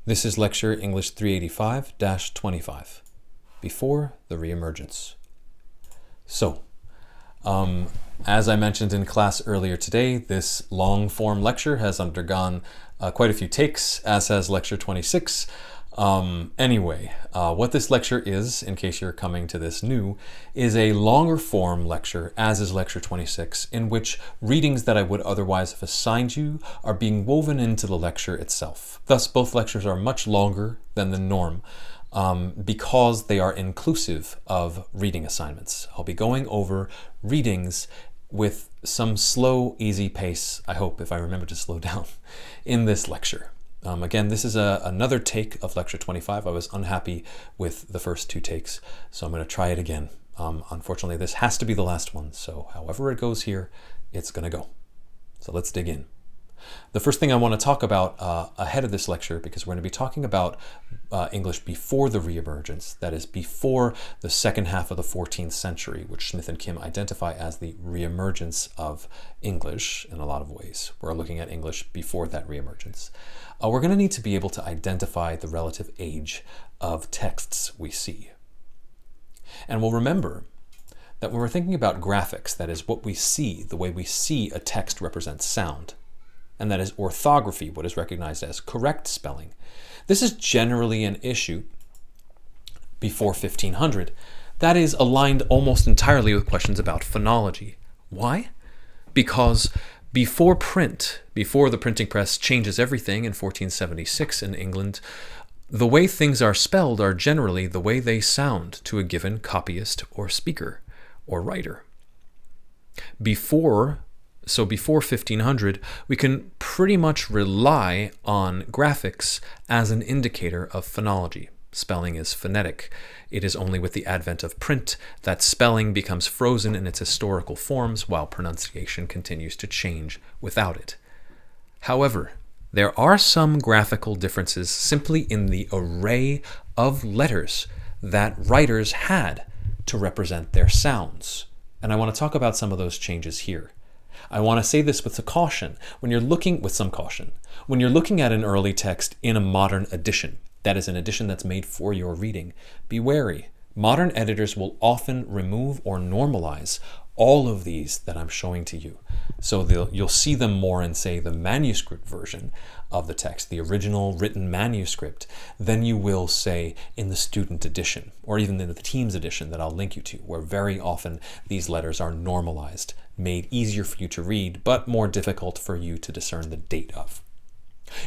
This is lecture English 385-25, before the re-emergence. So, as I mentioned in class earlier today, this long-form lecture has undergone quite a few takes, as has lecture 26. Anyway, what this lecture is, in case you're coming to this new, is a longer form lecture, as is lecture 26, in which readings that I would otherwise have assigned you are being woven into the lecture itself. Thus, both lectures are much longer than the norm because they are inclusive of reading assignments. I'll be going over readings with some slow, easy pace, I hope, if I remember to slow down, in this lecture. Again, this is another take of lecture 25. I was unhappy with the first two takes, so I'm going to try it again. Unfortunately, this has to be the last one, so however it goes here, it's going to go. So let's dig in. The first thing I want to talk about ahead of this lecture, because we're going to be talking about English before the re-emergence, that is before the second half of the 14th century, which Smith and Kim identify as the re-emergence of English in a lot of ways. We're looking at English before that re-emergence. We're going to need to be able to identify the relative age of texts we see. And we'll remember that when we're thinking about graphics, that is what we see, the way we see a text represents sound, and that is orthography, what is recognized as correct spelling. This is generally an issue before 1500 that is aligned almost entirely with questions about phonology. Why? Because before print, before the printing press changes everything in 1476 in England, the way things are spelled are generally the way they sound to a given copyist or speaker or writer. Before 1500, we can pretty much rely on graphics as an indicator of phonology. Spelling is phonetic. It is only with the advent of print that spelling becomes frozen in its historical forms while pronunciation continues to change without it. However, there are some graphical differences simply in the array of letters that writers had to represent their sounds. And I want to talk about some of those changes here. I want to say this with some caution. When you're looking at an early text in a modern edition, that is an edition that's made for your reading, be wary. Modern editors will often remove or normalize all of these that I'm showing to you. So you'll see them more in, say, the manuscript version of the text, the original written manuscript, than you will, say, in the student edition, or even in the Teams edition that I'll link you to, where very often these letters are normalized, made easier for you to read, but more difficult for you to discern the date of.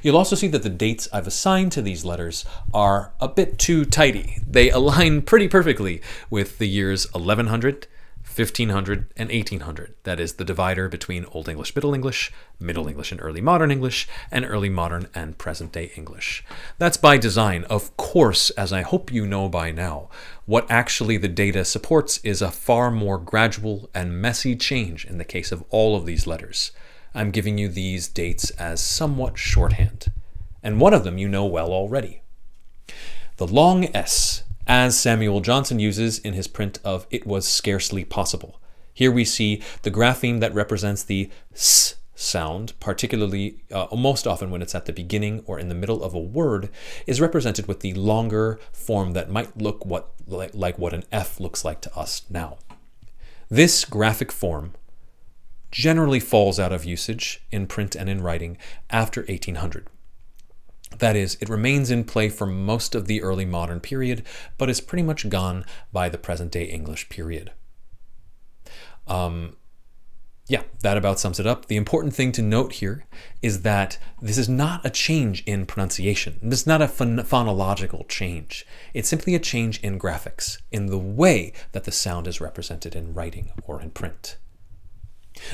You'll also see that the dates I've assigned to these letters are a bit too tidy. They align pretty perfectly with the years 1100, 1500, and 1800. That is the divider between Old English, Middle English and Early Modern English, and Early Modern and Present-day English. That's by design. Of course, as I hope you know by now, what actually the data supports is a far more gradual and messy change in the case of all of these letters. I'm giving you these dates as somewhat shorthand, and one of them you know well already. The long S, as Samuel Johnson uses in his print of It Was Scarcely Possible. Here we see the grapheme that represents the S sound, particularly most often when it's at the beginning or in the middle of a word, is represented with the longer form that might look like what an F looks like to us now. This graphic form generally falls out of usage in print and in writing after 1800. That is, it remains in play for most of the early modern period, but is pretty much gone by the present-day English period. That about sums it up. The important thing to note here is that this is not a change in pronunciation. This is not a phonological change. It's simply a change in graphics, in the way that the sound is represented in writing or in print.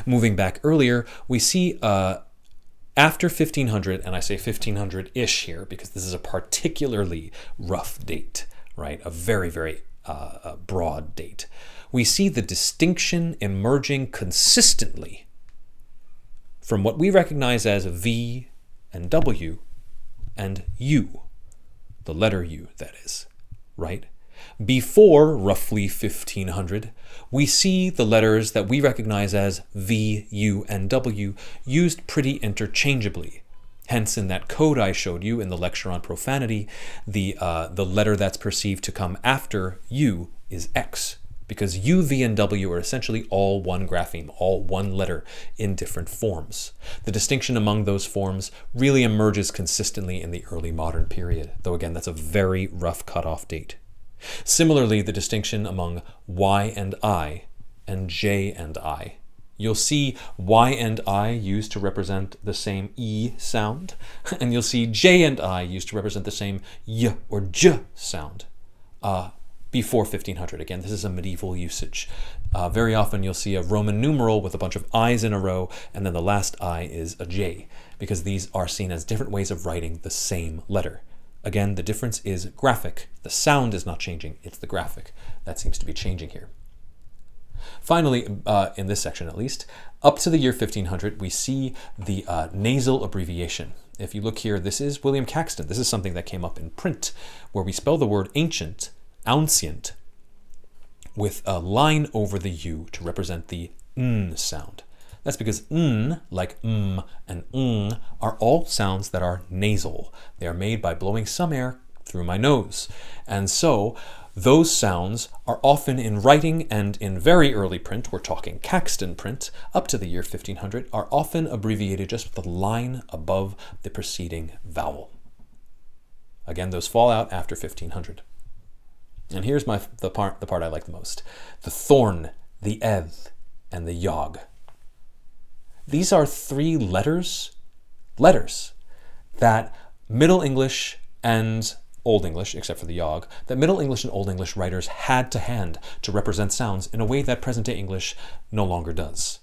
Moving back earlier, we see after 1500, and I say 1500-ish here because this is a particularly rough date, right? A very, very broad date. We see the distinction emerging consistently from what we recognize as V and W and U, the letter U, that is, right? Before roughly 1500, we see the letters that we recognize as V, U, and W used pretty interchangeably. Hence, in that code I showed you in the lecture on profanity, the letter that's perceived to come after U is X, because U, V, and W are essentially all one grapheme, all one letter in different forms. The distinction among those forms really emerges consistently in the early modern period, though again, that's a very rough cutoff date. Similarly, the distinction among Y and I and J and I. You'll see Y and I used to represent the same E sound, and you'll see J and I used to represent the same Y or J sound before 1500. Again, this is a medieval usage. Very often you'll see a Roman numeral with a bunch of I's in a row, and then the last I is a J, because these are seen as different ways of writing the same letter. Again, the difference is graphic. The sound is not changing, it's the graphic that seems to be changing here. Finally, in this section at least, up to the year 1500, we see the nasal abbreviation. If you look here, this is William Caxton. This is something that came up in print, where we spell the word ancient, ouncient, with a line over the U to represent the N sound. That's because N, like and are all sounds that are nasal. They are made by blowing some air through my nose. And so those sounds are often in writing and in very early print, we're talking Caxton print, up to the year 1500, are often abbreviated just with a line above the preceding vowel. Again, those fall out after 1500. And here's the part I like the most. The thorn, the eth, and the yog. These are three letters that Middle English and Old English, except for the yog, that Middle English and Old English writers had to hand to represent sounds in a way that present-day English no longer does.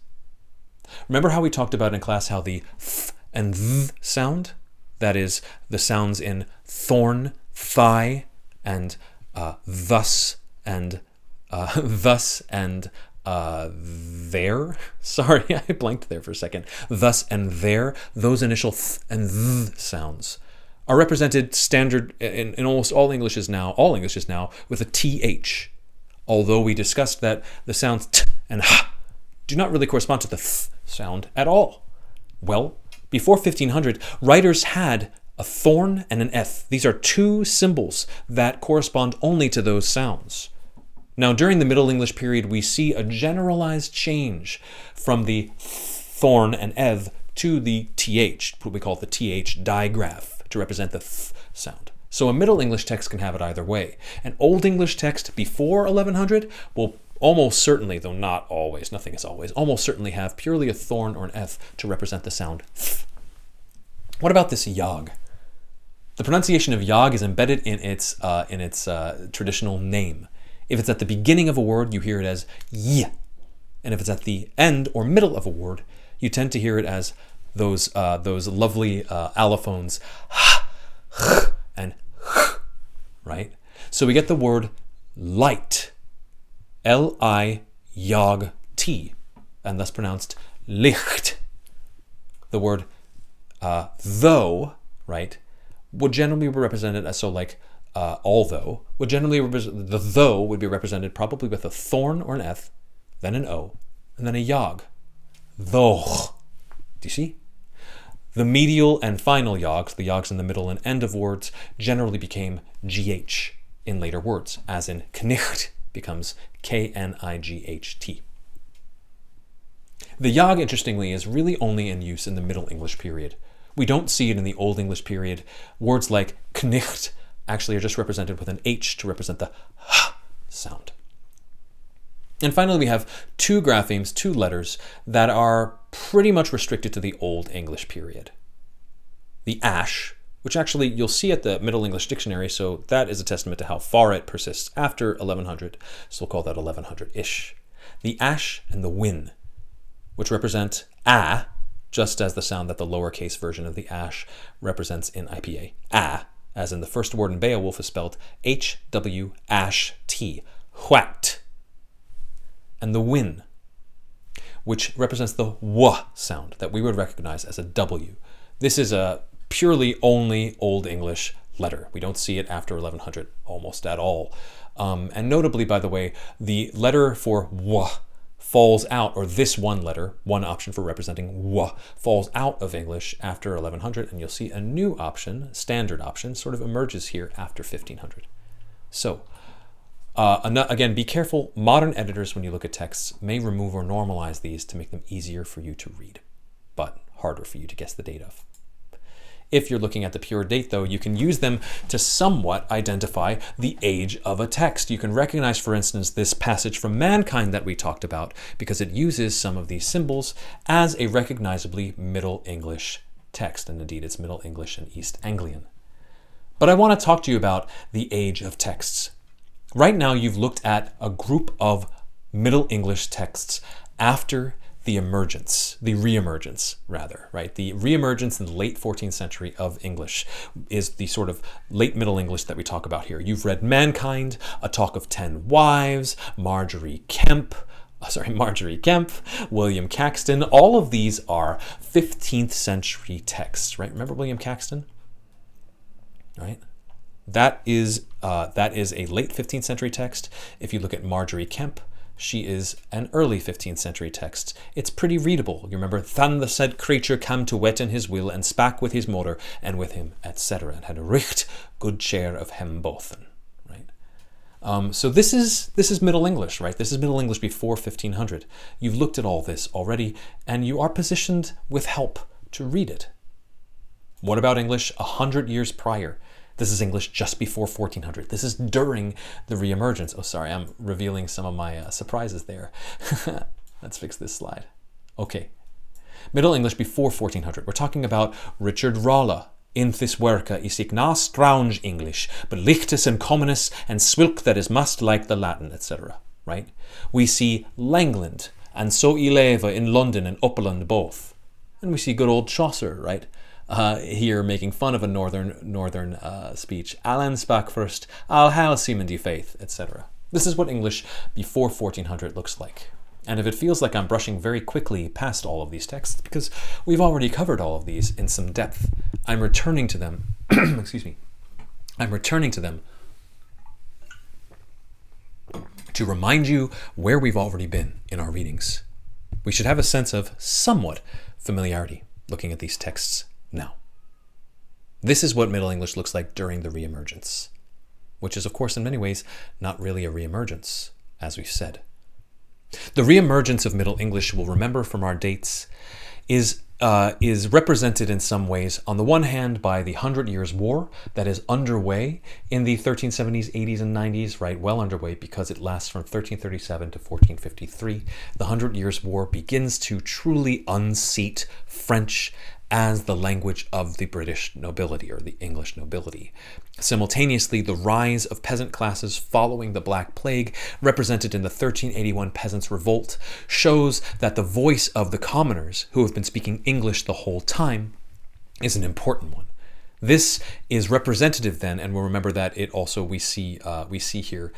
Remember how we talked about in class how the th and th sound, that is, the sounds in thorn, thigh, and thus and there. Sorry, I blanked there for a second. Thus and there, those initial th and th sounds are represented standard in almost all English is now with a th. Although we discussed that the sounds t and h do not really correspond to the th sound at all. Well, before 1500, writers had a thorn and an eth. These are two symbols that correspond only to those sounds. Now, during the Middle English period, we see a generalized change from the thorn and eth to the th, what we call the th digraph, to represent the th sound. So a Middle English text can have it either way. An Old English text before 1100 will almost certainly, though not always, nothing is always, almost certainly have purely a thorn or an eth to represent the sound th. What about this yog? The pronunciation of yog is embedded in its traditional name. If it's at the beginning of a word, you hear it as y. And if it's at the end or middle of a word, you tend to hear it as those lovely allophones h, and h, right? So we get the word light, L-I yog T, and thus pronounced licht. The word though, right, would generally be represented as, so like although, would generally represent, the though would be represented probably with a thorn or an eth, then an o, and then a yog. Though. Do you see? The medial and final yogs, the yogs in the middle and end of words, generally became gh in later words, as in knicht becomes K-N-I-G-H-T. The yog, interestingly, is really only in use in the Middle English period. We don't see it in the Old English period. Words like knicht actually are just represented with an H to represent the h sound. And finally, we have two graphemes, two letters, that are pretty much restricted to the Old English period. The ash, which actually you'll see at the Middle English Dictionary, so that is a testament to how far it persists after 1100, so we'll call that 1100-ish. The ash and the win, which represent a, just as the sound that the lowercase version of the ash represents in IPA. A, as in the first word in Beowulf, is spelled H-W-Ash-T, whacked. And the win, which represents the w sound that we would recognize as a W. This is a purely only Old English letter. We don't see it after 1100 almost at all. And notably, by the way, the letter for w falls out, or this one letter, one option for representing w, falls out of English after 1100, and you'll see a new option, standard option, sort of emerges here after 1500. So, again, be careful. Modern editors, when you look at texts, may remove or normalize these to make them easier for you to read, but harder for you to guess the date of. If you're looking at the pure date, though, you can use them to somewhat identify the age of a text. You can recognize, for instance, this passage from Mankind that we talked about because it uses some of these symbols as a recognizably Middle English text, and indeed it's Middle English and East Anglian. But I want to talk to you about the age of texts. Right now, you've looked at a group of Middle English texts after the Re-Emergence, rather, right? The Re-Emergence in the late 14th century of English is the sort of late Middle English that we talk about here. You've read Mankind, A Talk of 10 Wives, Margery Kemp, William Caxton. All of these are 15th century texts, right? Remember William Caxton? Right? That is a late 15th century text. If you look at Margery Kemp, she is an early 15th century text. It's pretty readable. You remember, "Than the said creature came to wet in his will, and spak with his mother, and with him, etc., and had a richt good share of him bothen." Right? So this is Middle English, right? This is Middle English before 1500. You've looked at all this already, and you are positioned with help to read it. What about English 100 years prior? This is English just before 1400. This is during the Re-Emergence. Oh, sorry, I'm revealing some of my surprises there. Let's fix this slide. Okay. Middle English before 1400. We're talking about Richard Rolla. In this werke is ik na strange English, but lichtes and commonis and swilk that is must like the Latin, etc. Right? We see Langland and so I leve in London and Upland both. And we see good old Chaucer, right? Here making fun of a northern speech. Alan spak first, I'll hail seaman de faith, etc. This is what English before 1400 looks like. And if it feels like I'm brushing very quickly past all of these texts, because we've already covered all of these in some depth, I'm returning to them. Excuse me. I'm returning to them to remind you where we've already been in our readings. We should have a sense of somewhat familiarity looking at these texts now. This is what Middle English looks like during the Re-Emergence, which is, of course, in many ways, not really a Re-Emergence, as we've said. The Re-Emergence of Middle English, we'll remember from our dates, is represented in some ways, on the one hand, by the 100 Years' War that is underway in the 1370s, 80s, and 90s, right? Well underway because it lasts from 1337 to 1453. The 100 Years' War begins to truly unseat French as the language of the British nobility or the English nobility. Simultaneously, the rise of peasant classes following the Black Plague, represented in the 1381 Peasants' Revolt, shows that the voice of the commoners, who have been speaking English the whole time, is an important one. This is representative then, and we'll remember that it also we see here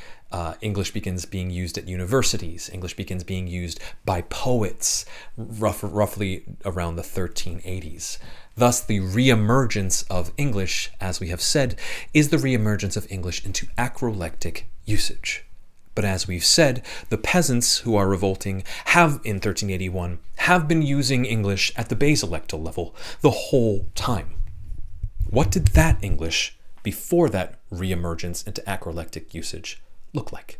English begins being used at universities. English begins being used by poets roughly around the 1380s. Thus, the re-emergence of English, as we have said, is the re-emergence of English into acrolectic usage. But as we've said, the peasants who are revolting in 1381 have been using English at the baselectal level the whole time. What did that English, before that re-emergence into acrolectic usage, look like?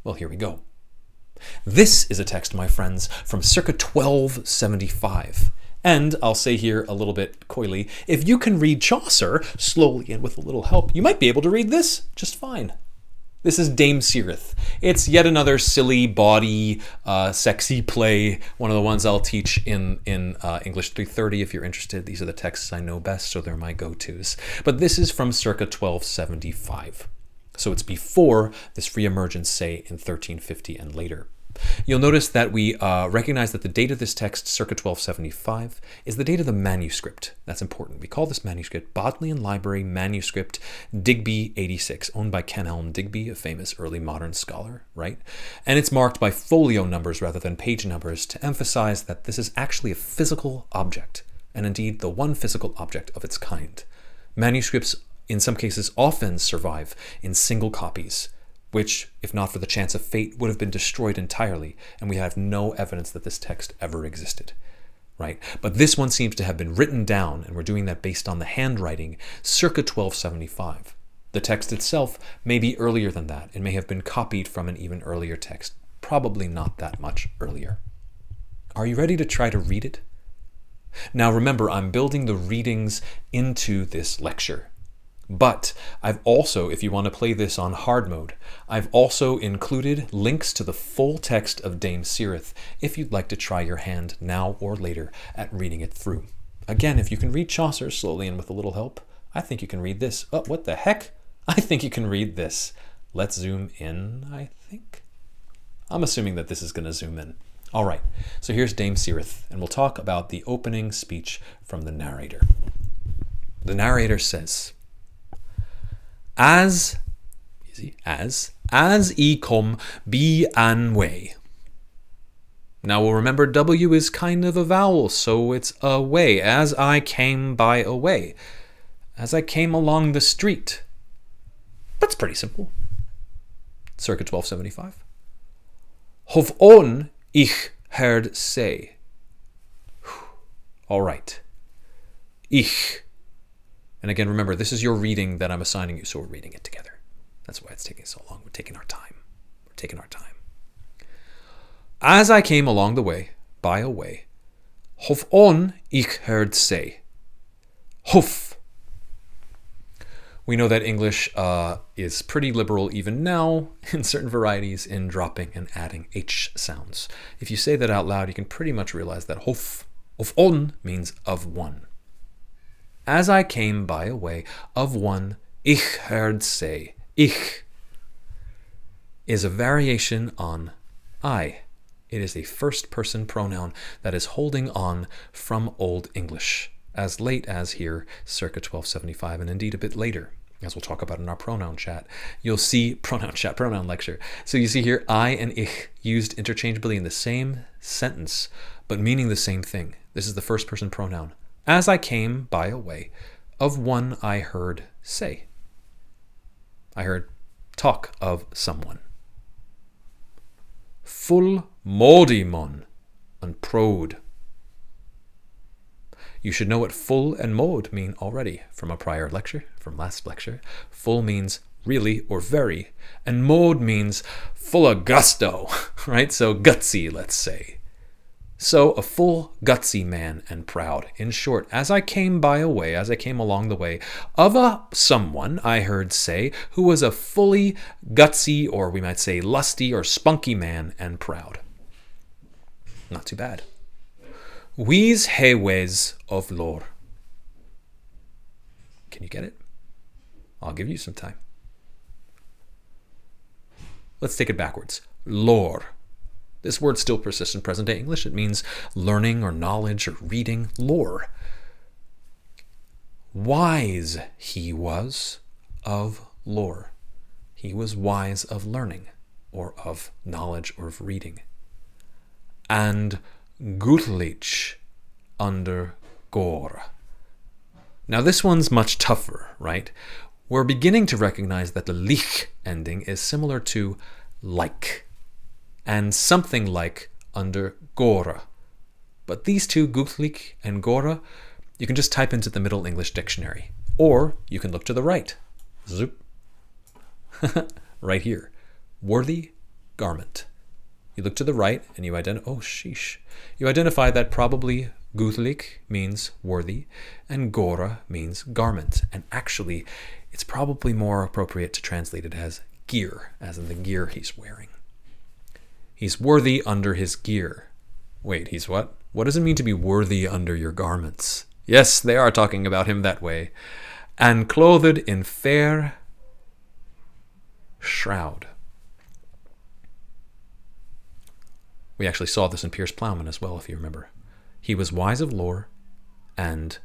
Well, here we go. This is a text, my friends, from circa 1275. And I'll say here a little bit coyly, if you can read Chaucer slowly and with a little help, you might be able to read this just fine. This is Dame Seereth. It's yet another silly, bawdy, sexy play. One of the ones I'll teach in English 330 if you're interested. These are the texts I know best, so they're my go-tos. But this is from circa 1275. So it's before this re-emergence, say, in 1350 and later. You'll notice that we recognize that the date of this text, circa 1275, is the date of the manuscript. That's important. We call this manuscript Bodleian Library Manuscript Digby 86, owned by Kenelm Digby, a famous early modern scholar, right? And it's marked by folio numbers rather than page numbers to emphasize that this is actually a physical object, and indeed the one physical object of its kind. Manuscripts, in some cases, often survive in single copies, which, if not for the chance of fate, would have been destroyed entirely, and we have no evidence that this text ever existed. Right? But this one seems to have been written down, and we're doing that based on the handwriting, circa 1275. The text itself may be earlier than that. It may have been copied from an even earlier text, probably not that much earlier. Are you ready to try to read it? Now remember, I'm building the readings into this lecture. But I've also, if you want to play this on hard mode, I've also included links to the full text of Dame Cirith if you'd like to try your hand now or later at reading it through. Again, if you can read Chaucer slowly and with a little help, I think you can read this. Oh, what the heck? I think you can read this. Let's zoom in, I think. I'm assuming that this is going to zoom in. All right, so here's Dame Cirith, and we'll talk about the opening speech from the narrator. The narrator says, As e come be an way. Now we'll remember W is kind of a vowel, so it's a way. As I came by a way. As I came along the street. That's pretty simple. Circa 1275. Hof on ich heard say. All right. Ich. And again, remember, this is your reading that I'm assigning you, so we're reading it together. That's why it's taking so long. We're taking our time. As I came along the way, by a way, hof on ich heard say. Hof. We know that English is pretty liberal even now in certain varieties in dropping and adding H sounds. If you say that out loud, you can pretty much realize that hof on means of one. As I came by a way of one, ich heard say. Ich is a variation on I. It is a first-person pronoun that is holding on from Old English, as late as here, circa 1275, and indeed a bit later, as we'll talk about in our pronoun chat. You'll see pronoun lecture. So you see here, I and ich used interchangeably in the same sentence, but meaning the same thing. This is the first-person pronoun. As I came by a way of one I heard say. I heard talk of someone. Full modimon and prode. You should know what full and mod mean already from a prior lecture, from last lecture. Full means really or very, and mod means full of gusto, right? So gutsy, let's say. So a full, gutsy man and proud. In short, as I came by a way, as I came along the way, of someone I heard say, who was a fully gutsy, or we might say lusty or spunky man and proud. Not too bad. Wees heways of lore. Can you get it? I'll give you some time. Let's take it backwards. Lore. This word still persists in present-day English. It means learning or knowledge or reading. Lore. Wise he was of lore. He was wise of learning or of knowledge or of reading. And gutlich under gore. Now this one's much tougher, right? We're beginning to recognize that the lich ending is similar to like and something like under gora. But these two, gutlich and gora, you can just type into the Middle English Dictionary. Or you can look to the right. Zoop. Right here. Worthy garment. You look to the right and you identify that probably gutlich means worthy and gora means garment. And actually, it's probably more appropriate to translate it as gear, as in the gear he's wearing. He's worthy under his gear. Wait, he's what? What does it mean to be worthy under your garments? Yes, they are talking about him that way. And clothed in fair shroud. We actually saw this in Piers Plowman as well, if you remember. He was wise of lore and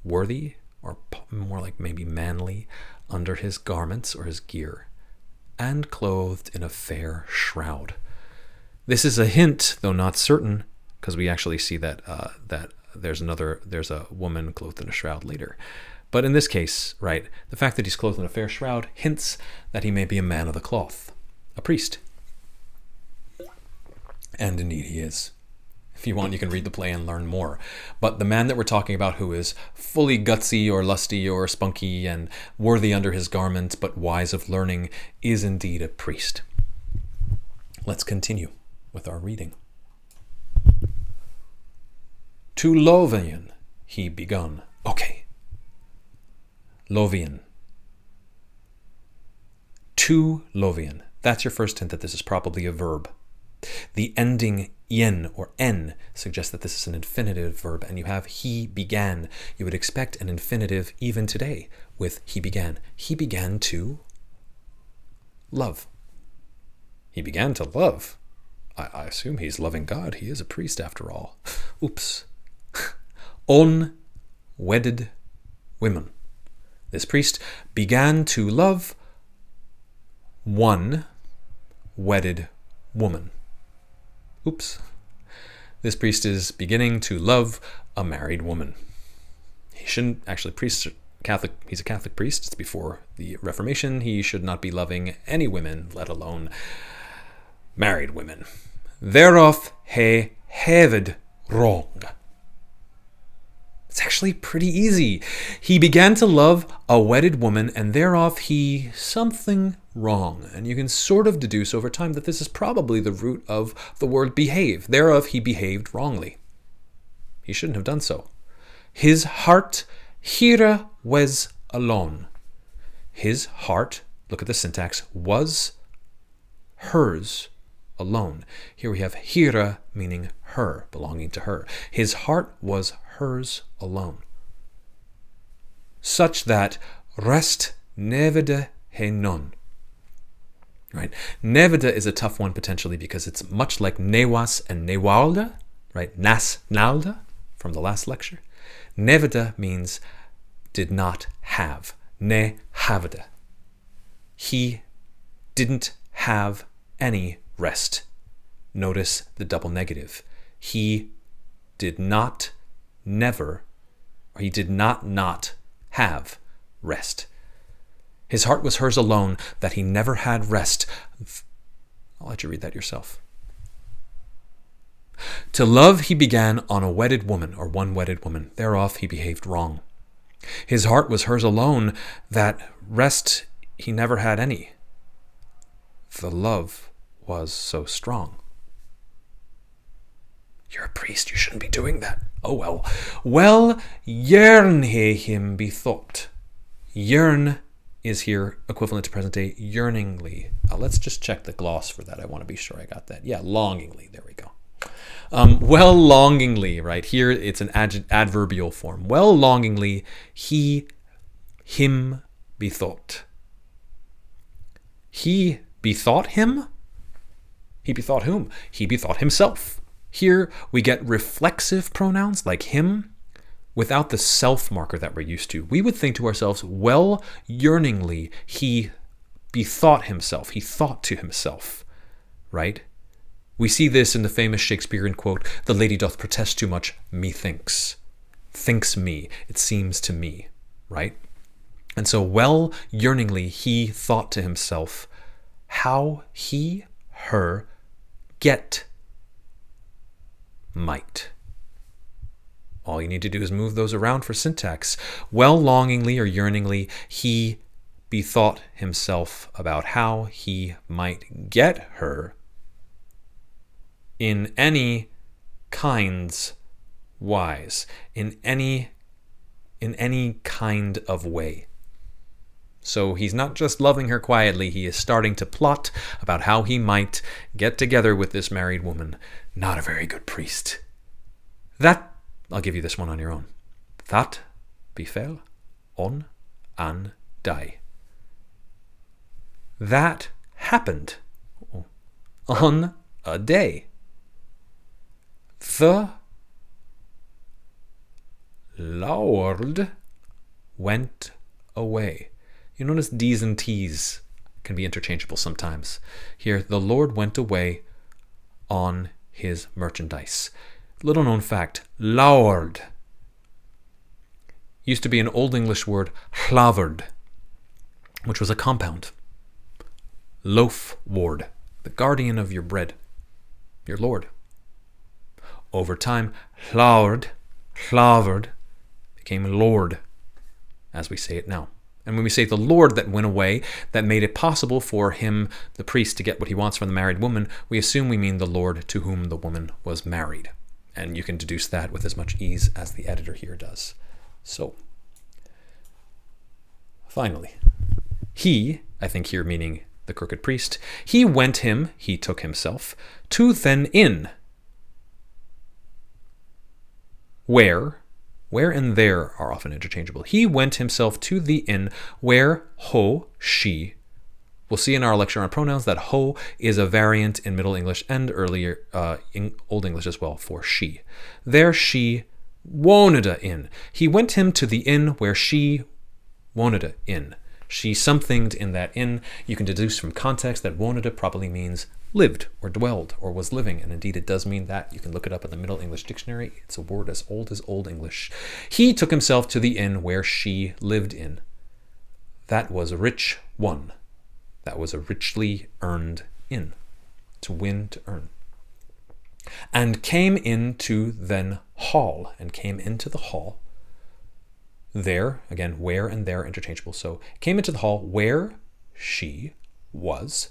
worthy, or more like maybe manly, under his garments or his gear, and clothed in a fair shroud. This is a hint, though not certain, because we actually see that there's a woman clothed in a shroud later. But in this case, right, the fact that he's clothed in a fair shroud hints that he may be a man of the cloth. a priest. And indeed he is. If you want, you can read the play and learn more. But the man that we're talking about, who is fully gutsy or lusty or spunky and worthy under his garment, but wise of learning, is indeed a priest. Let's continue with our reading. To Lothian he begun. Okay. Lothian. To Lothian. That's your first hint that this is probably a verb. The ending yen or n suggests that this is an infinitive verb, and you have he began. You would expect an infinitive even today with he began. He began to love. He began to love. I assume he's loving God. He is a priest after all. Oops. Unwedded women. This priest began to love one wedded woman. Oops. This priest is beginning to love a married woman. He shouldn't actually, he's a Catholic priest. It's before the Reformation. He should not be loving any women, let alone married women. Thereof he haved wrong. It's actually pretty easy. He began to love a wedded woman, and thereof he something wrong. And you can sort of deduce over time that this is probably the root of the word behave. Thereof he behaved wrongly. He shouldn't have done so. His heart here was alone. His heart, look at the syntax, was hers alone. Here we have hira, meaning her, belonging to her. His heart was hers alone. Such that rest nevede he none. Right? Nevede is a tough one potentially because it's much like newas and newalda, right? Nas nalda from the last lecture. Nevede means did not have. Ne havede. He didn't have any rest. Notice the double negative. He did not never, or he did not have rest. His heart was hers alone, that he never had rest. I'll let you read that yourself. To love he began on a wedded woman, or one wedded woman. Thereof he behaved wrong. His heart was hers alone, that rest he never had any. The love was so strong. You're a priest, you shouldn't be doing that. Oh well. Well, yearn he him bethought. Yearn is here equivalent to present day yearningly. Let's just check the gloss for that. I want to be sure I got that. Yeah, longingly. There we go. Well, longingly, right? Here it's an adverbial form. Well, longingly, he, him bethought. He bethought him? He bethought whom? He bethought himself. Here we get reflexive pronouns like him without the self marker that we're used to. We would think to ourselves, well, yearningly, he bethought himself. He thought to himself, right? We see this in the famous Shakespearean quote, the lady doth protest too much, methinks. Thinks me, it seems to me, right? And so, well, yearningly, he thought to himself, how he, her, get might. All you need to do is move those around for syntax. Well, longingly or yearningly, he bethought himself about how he might get her in any kinds wise, in any kind of way. So he's not just loving her quietly, he is starting to plot about how he might get together with this married woman. Not a very good priest. That, I'll give you this one on your own. That befell on an day. That happened on a day. The Lord went away. You notice D's and T's can be interchangeable sometimes. Here, the Lord went away on his merchandise. Little known fact, Lord used to be an Old English word, hlaverd, which was a compound. loaf ward, the guardian of your bread, your lord. Over time, hlawrd became lord, as we say it now. And when we say the lord that went away, that made it possible for him, the priest, to get what he wants from the married woman, we assume we mean the lord to whom the woman was married. And you can deduce that with as much ease as the editor here does. So, finally, he, I think here meaning the crooked priest, he took himself, to then inn, where and there are often interchangeable. He went himself to the inn where she. We'll see in our lecture on pronouns that ho is a variant in Middle English and earlier in Old English as well for she. There she woneda in. He went him to the inn where she woneda in. She somethinged in that inn. You can deduce from context that woneda probably means lived or dwelled or was living, and indeed it does mean that. You can look it up in the Middle English Dictionary. It's a word as Old English. He took himself to the inn where she lived in. That was a rich one. That was a richly earned inn. To win, to earn. And came into then hall, and came into the hall. There, again, where and there interchangeable. So came into the hall where she was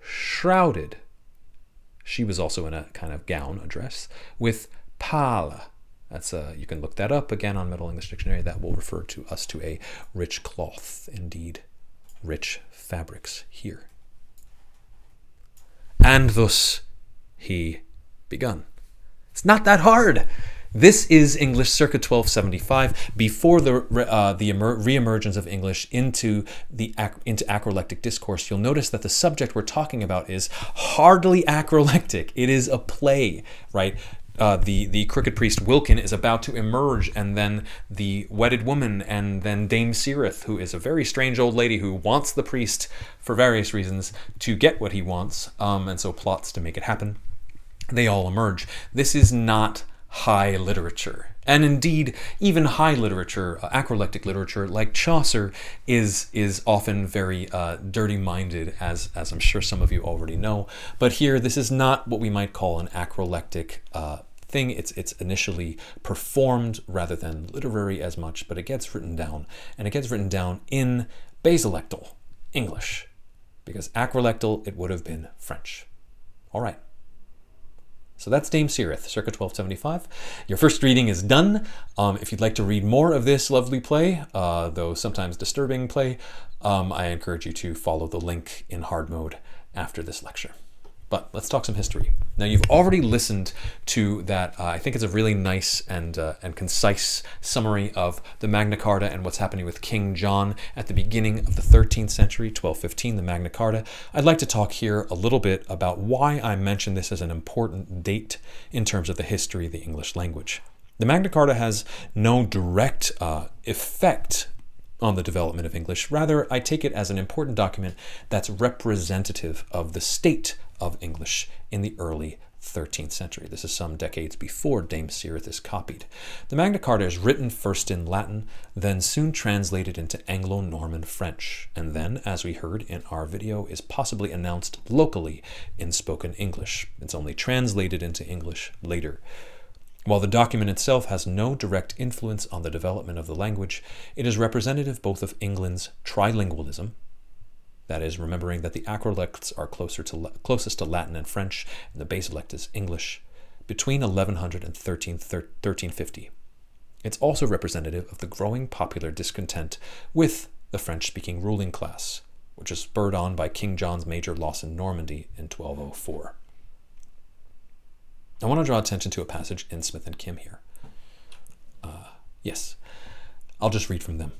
shrouded. She was also in a kind of gown, a dress, with pala. That's you can look that up again on Middle English Dictionary. That will refer to us to a rich cloth, indeed, rich fabrics here. And thus he begun. It's not that hard. This is English circa 1275, before the re-emergence of English into acrolectic discourse. You'll notice that the subject we're talking about is hardly acrolectic. It is a play, right? The crooked priest Wilkin is about to emerge, and then the wedded woman, and then Dame Seereth, who is a very strange old lady who wants the priest for various reasons to get what he wants, and so plots to make it happen. They all emerge. This is not high literature. And indeed, even high literature, acrolectic literature, like Chaucer, is often very dirty-minded, as I'm sure some of you already know. But here, this is not what we might call an acrolectic thing. It's initially performed rather than literary as much, but it gets written down. And it gets written down in basolectal English, because acrolectal, it would have been French. All right. So that's Dame Seereth, circa 1275. Your first reading is done. If you'd like to read more of this lovely play, though sometimes disturbing play, I encourage you to follow the link in hard mode after this lecture. But let's talk some history. Now, you've already listened to that. I think it's a really nice and concise summary of the Magna Carta and what's happening with King John at the beginning of the 13th century, 1215, the Magna Carta. I'd like to talk here a little bit about why I mention this as an important date in terms of the history of the English language. The Magna Carta has no direct effect on the development of English. Rather, I take it as an important document that's representative of the state of English in the early 13th century. This is some decades before Dame Seereth is copied. The Magna Carta is written first in Latin, then soon translated into Anglo-Norman French, and then, as we heard in our video, is possibly announced locally in spoken English. It's only translated into English later. While the document itself has no direct influence on the development of the language, it is representative both of England's trilingualism, that is, remembering that the acrolects are closest to Latin and French, and the basolect is English, between 1100 and 1350. It's also representative of the growing popular discontent with the French-speaking ruling class, which is spurred on by King John's major loss in Normandy in 1204. I want to draw attention to a passage in Smith and Kim here. Yes, I'll just read from them.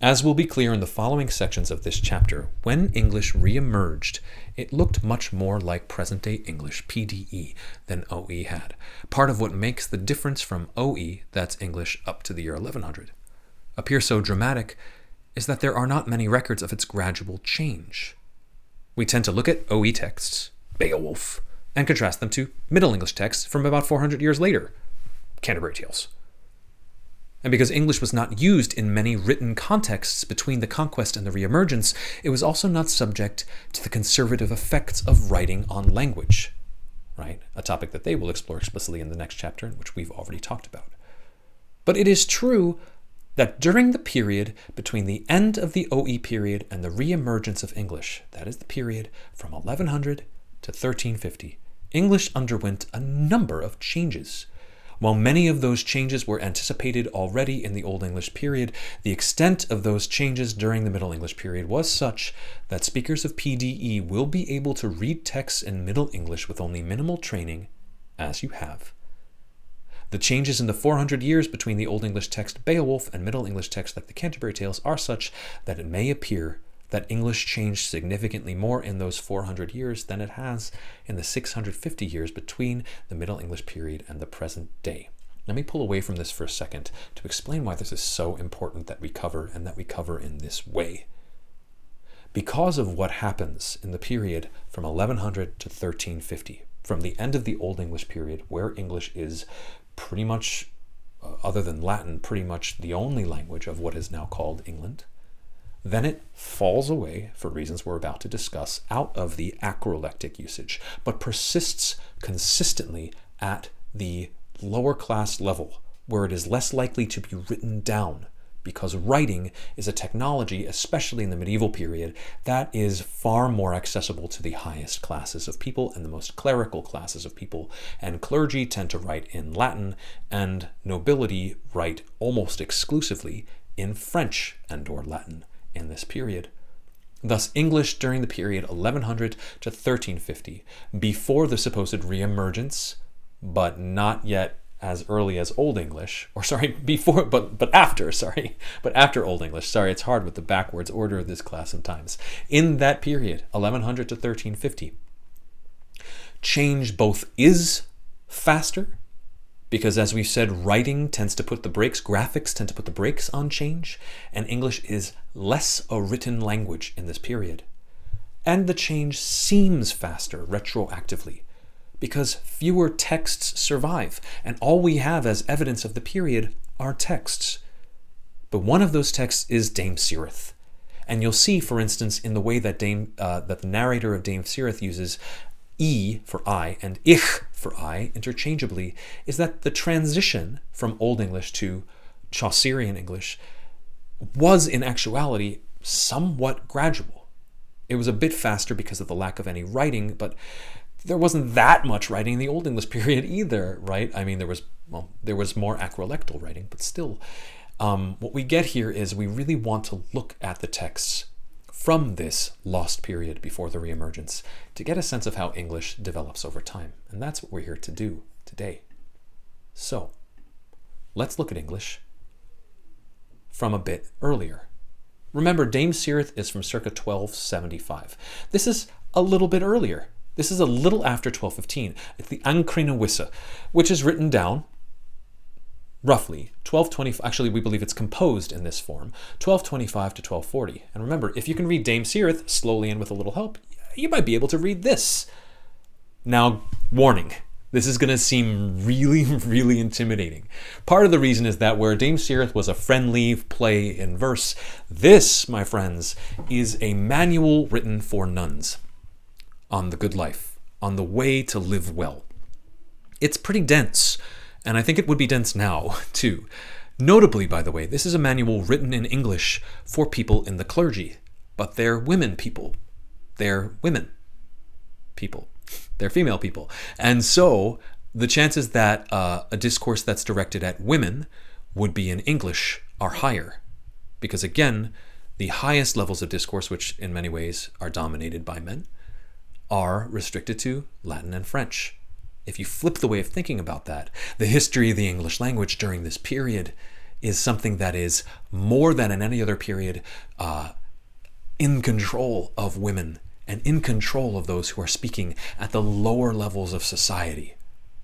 As will be clear in the following sections of this chapter, when English re-emerged, it looked much more like present-day English PDE than OE had. Part of what makes the difference from OE, that's English up to the year 1100, appear so dramatic is that there are not many records of its gradual change. We tend to look at OE texts, Beowulf, and contrast them to Middle English texts from about 400 years later, Canterbury Tales. And because English was not used in many written contexts between the conquest and the Re-Emergence, it was also not subject to the conservative effects of writing on language, right? A topic that they will explore explicitly in the next chapter, which we've already talked about. But it is true that during the period between the end of the OE period and the Re-Emergence of English, that is the period from 1100 to 1350, English underwent a number of changes. While many of those changes were anticipated already in the Old English period, the extent of those changes during the Middle English period was such that speakers of PDE will be able to read texts in Middle English with only minimal training, as you have. The changes in the 400 years between the Old English text Beowulf and Middle English texts like the Canterbury Tales are such that it may appear that English changed significantly more in those 400 years than it has in the 650 years between the Middle English period and the present day. Let me pull away from this for a second to explain why this is so important that we cover, and that we cover in this way. Because of what happens in the period from 1100 to 1350, from the end of the Old English period, where English is pretty much, other than Latin, pretty much the only language of what is now called England, then it falls away, for reasons we're about to discuss, out of the acrolectic usage, but persists consistently at the lower class level, where it is less likely to be written down, because writing is a technology, especially in the medieval period, that is far more accessible to the highest classes of people and the most clerical classes of people, and clergy tend to write in Latin, and nobility write almost exclusively in French and/or Latin in this period. Thus, English during the period 1100 to 1350, before the supposed Re-Emergence, but not yet as early as Old English, but after Old English. Sorry, it's hard with the backwards order of this class sometimes. In that period, 1100 to 1350, change both is faster, because as we said, writing tends to put the brakes, graphics tend to put the brakes on change, and English is less a written language in this period. And the change seems faster retroactively, because fewer texts survive, and all we have as evidence of the period are texts. But one of those texts is Dame Cirith. And you'll see, for instance, in the way that the narrator of Dame Cirith uses E for I and ich for I interchangeably, is that the transition from Old English to Chaucerian English was in actuality somewhat gradual. It was a bit faster because of the lack of any writing, but there wasn't that much writing in the Old English period either, right? I mean, there was more acrolectal writing, but still, what we get here is we really want to look at the texts from this lost period before the Re-Emergence to get a sense of how English develops over time. And that's what we're here to do today. So, let's look at English from a bit earlier. Remember, Dame Cirith is from circa 1275. This is a little bit earlier. This is a little after 1215. It's the ENG385, which is written down roughly 1225. Actually, we believe it's composed in this form, 1225 to 1240. And remember, if you can read Dame Cirith slowly and with a little help, you might be able to read this. Now, warning, this is going to seem really, really intimidating. Part of the reason is that where Dame Cirith was a friendly play in verse, this, my friends, is a manual written for nuns on the good life, on the way to live well. It's pretty dense, and I think it would be dense now, too. Notably, by the way, this is a manual written in English for people in the clergy, but they're women people. They're women people. They're female people. And so the chances that a discourse that's directed at women would be in English are higher. Because again, the highest levels of discourse, which in many ways are dominated by men, are restricted to Latin and French. If you flip the way of thinking about that, the history of the English language during this period is something that is more than in any other period in control of women and in control of those who are speaking at the lower levels of society,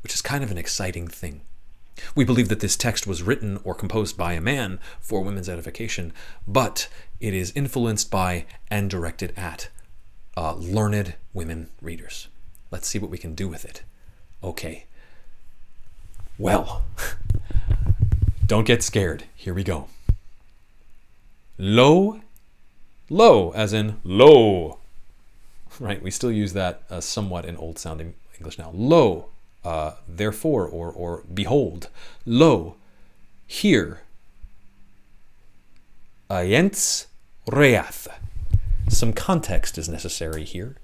which is kind of an exciting thing. We believe that this text was written or composed by a man for women's edification, but it is influenced by and directed at learned women readers. Let's see what we can do with it. Okay. Well, Don't get scared. Here we go. Low, low, as in low. Right? We still use that somewhat in old sounding English now. Lo, therefore, or behold. Lo, here. ENG385. Some context is necessary here.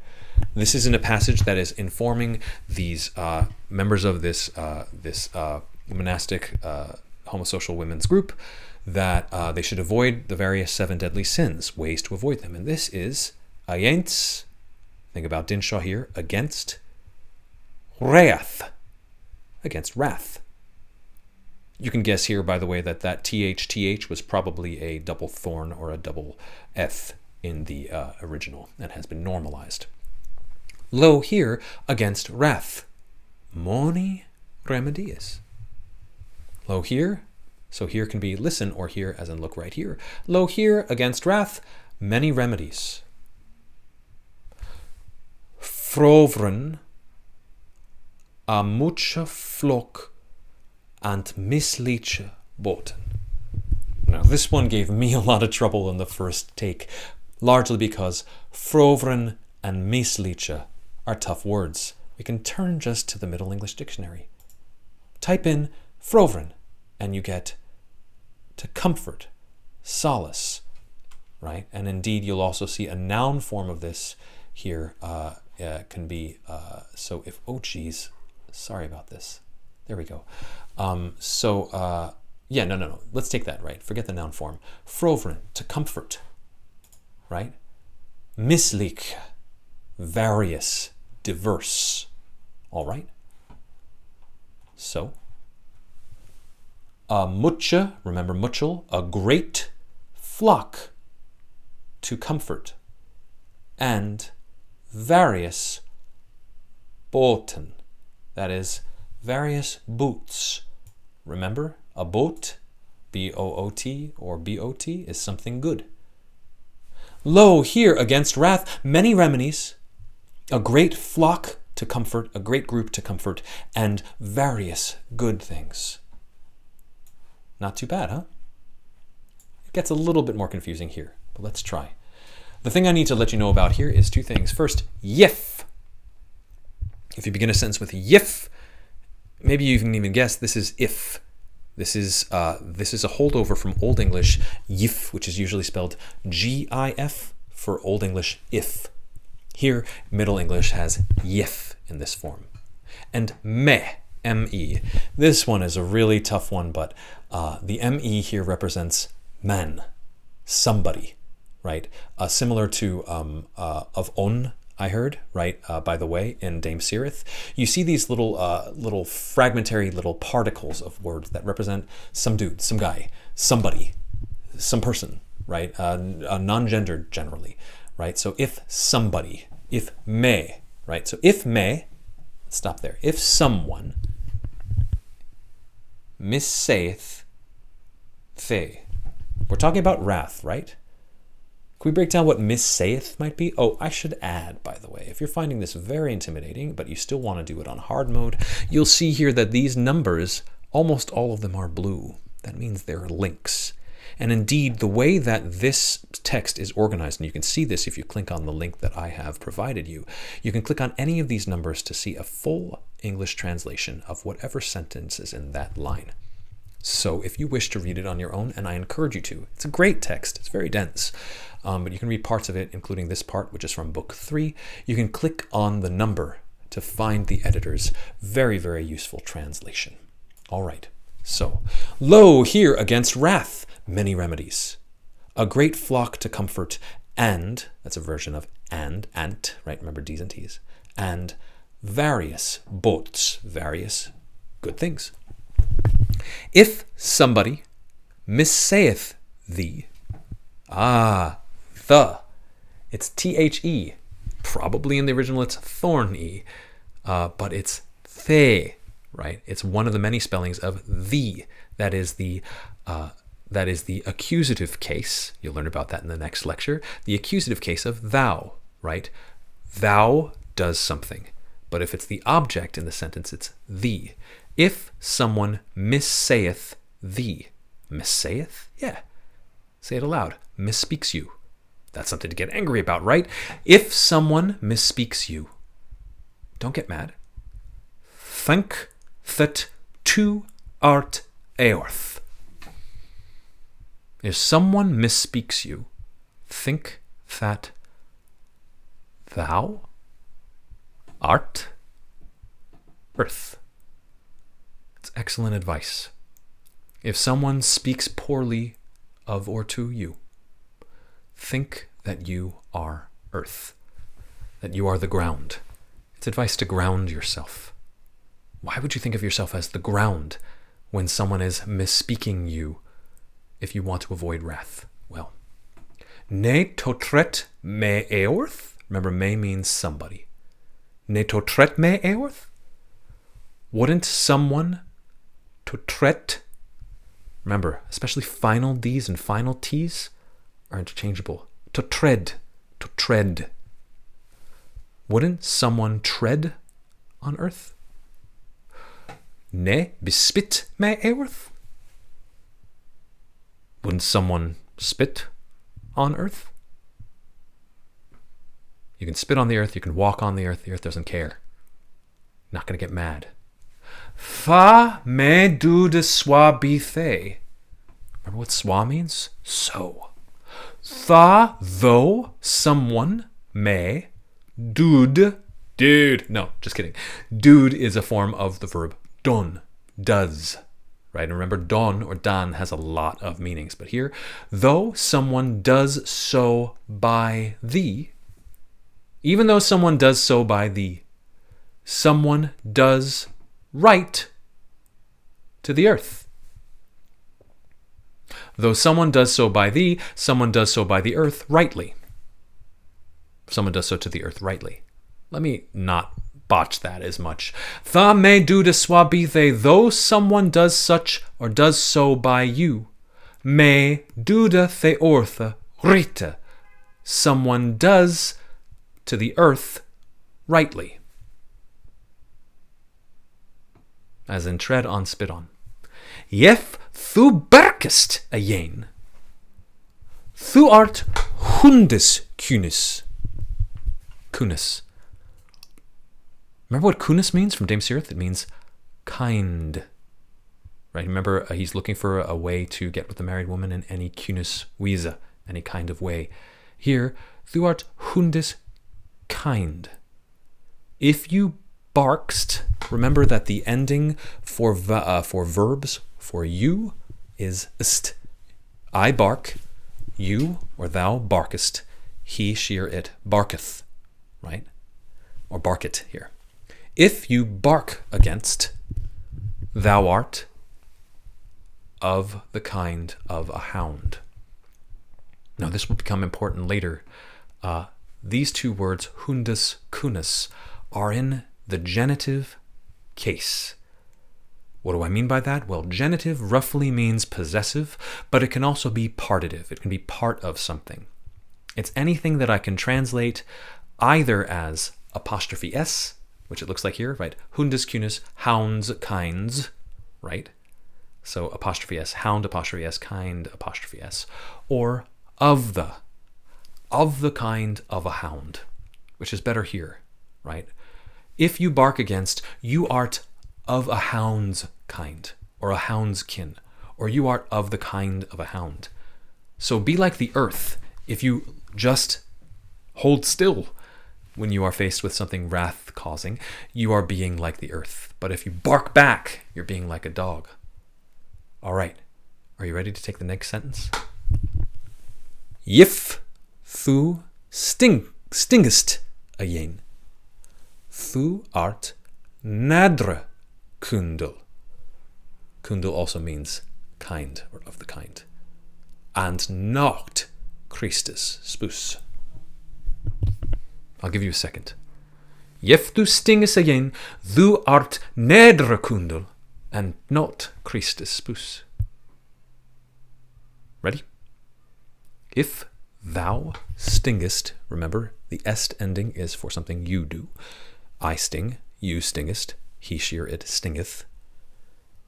This is in a passage that is informing these members of this monastic homosocial women's group that they should avoid the various 7 deadly sins, ways to avoid them. And this is ENG385. Think about Dinshaw here, against wrath, against wrath. You can guess here, by the way, that TH was probably a double thorn or a double F in the original and has been normalized. Lo here, against wrath, moni remedies. Lo here, so here can be listen or hear, as in look right here. Lo here, against wrath, many remedies. Frovren a mucha flock and misliche boten. Now this one gave me a lot of trouble in the first take, largely because frovren and misliche are tough words. We can turn just to the Middle English Dictionary. Type in frovren and you get to comfort, solace, right? And indeed you'll also see a noun form of this here. Can be, so if, oh geez, sorry about this. There we go. Yeah, no. Let's take that, right? Forget the noun form. Frovren, to comfort, right? Mislik, various, diverse, all right? So, mucha, remember muchel, a great flock, to comfort, and various boten, that is, various boots. Remember, a boat, B-O-O-T or B-O-T, is something good. Lo, here against wrath, many remedies, a great flock to comfort, a great group to comfort, and various good things. Not too bad, huh? It gets a little bit more confusing here, but let's try. The thing I need to let you know about here is 2 things. First, yif. If you begin a sentence with yif, maybe you can even guess this is if. This is a holdover from Old English yif, which is usually spelled G-I-F for Old English if. Here, Middle English has yif in this form. And me, M-E. This one is a really tough one, but the M-E here represents man, somebody. Right, similar to of on, I heard, right, by the way, in Dame Sirith. You see these little fragmentary little particles of words that represent some dude, some guy, somebody, some person, right, non-gendered generally, right? So if somebody, if me, right? So if me, stop there. If someone missaith the, we're talking about wrath, right? Can we break down what missaith might be? Oh, I should add, by the way, if you're finding this very intimidating, but you still want to do it on hard mode, you'll see here that these numbers, almost all of them are blue. That means they're links. And indeed, the way that this text is organized, and you can see this if you click on the link that I have provided you, you can click on any of these numbers to see a full English translation of whatever sentence is in that line. So if you wish to read it on your own, and I encourage you to, it's a great text, it's very dense, but you can read parts of it, including this part, which is from book 3. You can click on the number to find the editor's very, very useful translation. All right, so, lo, here against wrath, many remedies, a great flock to comfort, and, that's a version of and, right? Remember D's and T's, and various boats, various good things. If somebody missaith thee, it's T-H-E, probably in the original it's thorn-E, but it's the, right? It's one of the many spellings of the. That is the accusative case. You'll learn about that in the next lecture. The accusative case of thou, right? Thou does something, but if it's the object in the sentence, it's thee. If someone missaith thee, Missayeth? Yeah. Say it aloud. Misspeaks you. That's something to get angry about, right? If someone misspeaks you, don't get mad. Think that tu art eorth. If someone misspeaks you, think that thou art earth. It's excellent advice. If someone speaks poorly of or to you, think that you are earth, that you are the ground. It's advice to ground yourself. Why would you think of yourself as the ground when someone is misspeaking you if you want to avoid wrath? Well, ne totret me eorth. Remember, me means somebody. Ne totret me eorth. Wouldn't someone totret? Remember, especially final D's and final T's are interchangeable. To tread. Wouldn't someone tread on earth? Ne bespit me eorth. Wouldn't someone spit on earth? You can spit on the earth, you can walk on the earth doesn't care. Not going to get mad. Fa me du de swa bithe. Remember what swa means? So. Tha, though, someone, may, dude. No, just kidding. Dude is a form of the verb don, does. Right? And remember, don or dan has a lot of meanings. But here, though someone does so by thee, even though someone does so by thee, someone does right to the earth. Though someone does so by thee, someone does so by the earth rightly. Someone does so to the earth rightly. Let me not botch that as much. Tha me do de swabithe, though someone does such or does so by you, me do de theortha rita, someone does to the earth rightly. As in tread on, spit on. Yef thu berkest a yen. Thu art hundis kunis. Kunis. Remember what kunis means from Dame Sirith? It means kind. Right? Remember, he's looking for a way to get with the married woman in any kunis wiza, any kind of way. Here, thu art hundis kind. If you barkst, remember that the ending for verbs for you is ist. I bark, you or thou barkest, he, she, or it barketh, right? Or bark it here. If you bark against, thou art of the kind of a hound. Now this will become important later. These two words, hundus, kunis, are in the genitive case. What do I mean by that? Well, genitive roughly means possessive, but it can also be partitive. It can be part of something. It's anything that I can translate either as apostrophe s, which it looks like here, right? Hundus, kunis, hounds, kinds, right? So apostrophe s, hound, apostrophe s, kind, apostrophe s, or of the kind of a hound, which is better here, right? If you bark against, you art of a hound's kind, or a hound's kin, or you art of the kind of a hound. So be like the earth. If you just hold still when you are faced with something wrath-causing, you are being like the earth. But if you bark back, you're being like a dog. All right, are you ready to take the next sentence? Yif thu stingest a yen. Thu art nadre kundel. Kundel also means kind, or of the kind. And nocht Christus spus. I'll give you a second. Jef du stinges again, thu art nedre kundel, and not Christus spus. Ready? If thou stingest, remember, the est ending is for something you do. I sting, you stingest, he, she, or it stingeth.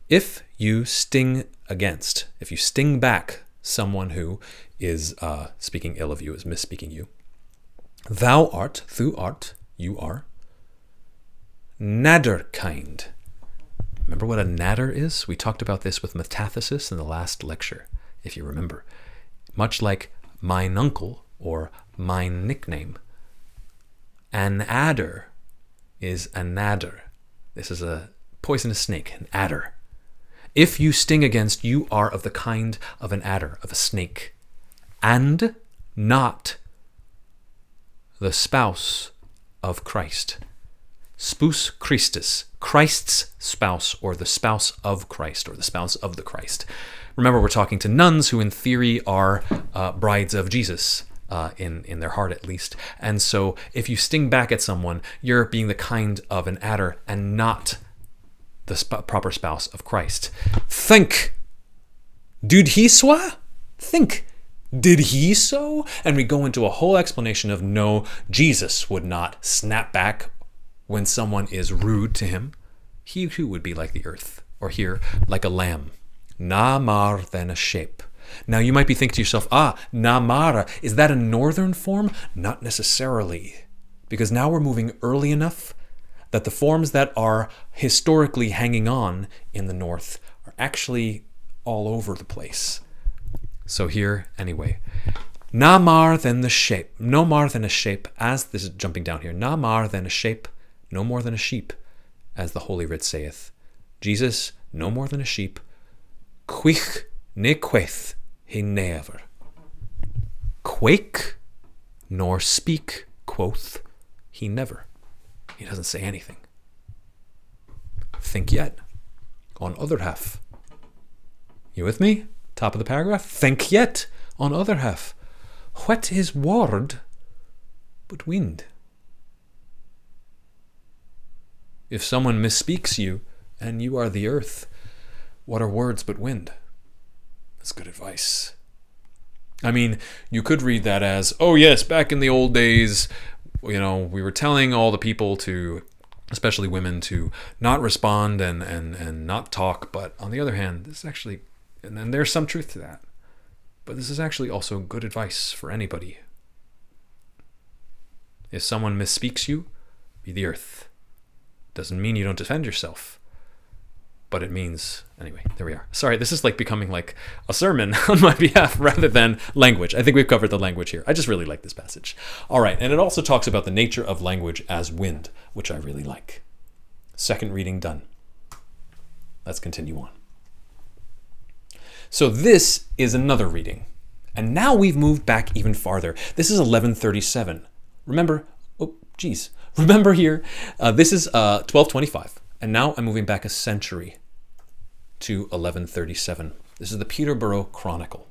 If you sting back someone who is speaking ill of you, is misspeaking you, thou art, you are, naderkind. Remember what a nader is? We talked about this with metathesis in the last lecture, if you remember. Much like mine uncle or mine nickname. An adder is a nadder. This is a poisonous snake, an adder. If you sting against, you are of the kind of an adder, of a snake, and not the spouse of Christ. Spous Christus, Christ's spouse, or the spouse of Christ, or the spouse of the Christ. Remember, we're talking to nuns who in theory are brides of Jesus, in their heart at least. And so if you sting back at someone, you're being the kind of an adder and not the proper spouse of Christ. Think. Did he so? Think. Did he so? And we go into a whole explanation of no, Jesus would not snap back when someone is rude to him. He too would be like the earth, or here, like a lamb. Na mar than a sheep. Now you might be thinking to yourself, na mara, is that a northern form? Not necessarily, because now we're moving early enough that the forms that are historically hanging on in the north are actually all over the place. So here, anyway, na mar than the sheep, no more than a sheep, as this is jumping down here, na mar than a sheep, no more than a sheep, as the Holy Writ saith. Jesus, no more than a sheep, quich ne quaith he never. Quake nor speak, quoth he never. He doesn't say anything. Think yet, on other half. You with me? Top of the paragraph. Think yet, on other half. What is word but wind? If someone misspeaks you, and you are the earth, what are words but wind? That's good advice. I mean, you could read that as, oh yes, back in the old days, we were telling all the people to, especially women, to not respond and not talk. But on the other hand, this is actually, and then there's some truth to that. But this is actually also good advice for anybody. If someone misspeaks you, be the earth. Doesn't mean you don't defend yourself. But it means, anyway, there we are. Sorry, this is like becoming like a sermon on my behalf rather than language. I think we've covered the language here. I just really like this passage. All right, and it also talks about the nature of language as wind, which I really like. Second reading done. Let's continue on. So this is another reading. And now we've moved back even farther. This is 1137. Remember here, this is 1225. And now I'm moving back a century to 1137. This is the Peterborough Chronicle.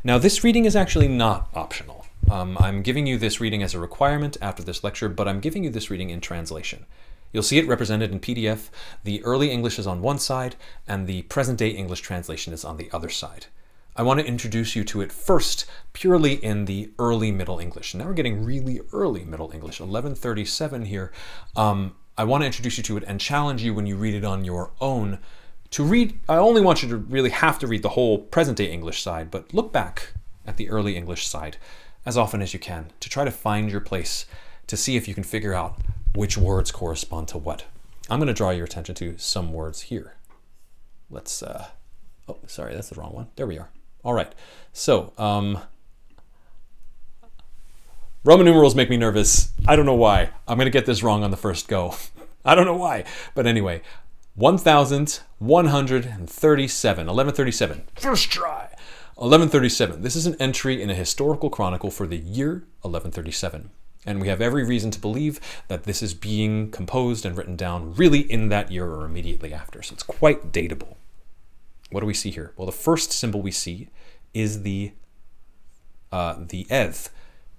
Now, this reading is actually not optional. I'm giving you this reading as a requirement after this lecture, but I'm giving you this reading in translation. You'll see it represented in PDF. The early English is on one side, and the present-day English translation is on the other side. I want to introduce you to it first, purely in the early Middle English. Now we're getting really early Middle English, 1137 here. I want to introduce you to it and challenge you when you read it on your own to read. I only want you to really have to read the whole present-day English side, but look back at the early English side as often as you can to try to find your place, to see if you can figure out which words correspond to what. I'm going to draw your attention to some words here. Let's, oh, sorry, that's the wrong one. There we are. All right. So, Roman numerals make me nervous. I don't know why. I'm going to get this wrong on the first go. I don't know why. But anyway, 1137. 1137. First try. 1137. This is an entry in a historical chronicle for the year 1137. And we have every reason to believe that this is being composed and written down really in that year or immediately after. So it's quite datable. What do we see here? Well, the first symbol we see is the eth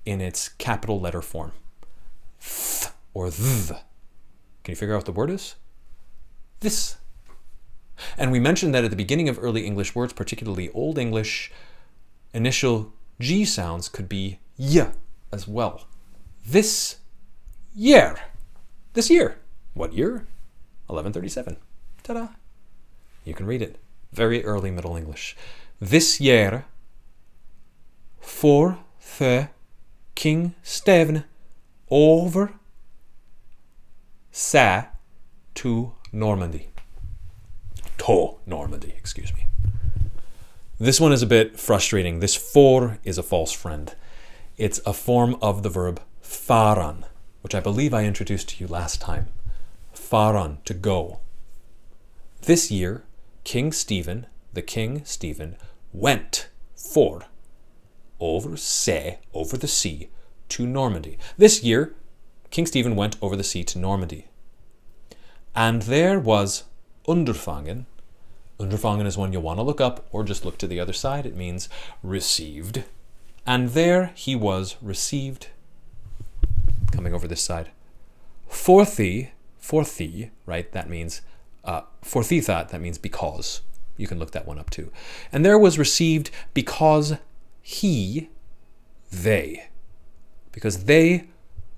in its capital letter form. Th or th. Can you figure out what the word is? This. And we mentioned that at the beginning of early English words, particularly Old English, initial G sounds could be y as well. This year. This year. What year? 1137. Ta-da. You can read it. Very early Middle English. This year, for the King Stephen over sa to Normandy. To Normandy, excuse me. This one is a bit frustrating. This for is a false friend. It's a form of the verb faran, which I believe I introduced to you last time. Faran, to go. This year, King Stephen, the King Stephen, went for over the sea to Normandy. This year, King Stephen went over the sea to Normandy. And there was underfangen. Underfangen is one you'll want to look up or just look to the other side. It means received. And there he was received. Coming over this side. For thee, right? That means, for thee that means because. You can look that one up too. And there was received because they. Because they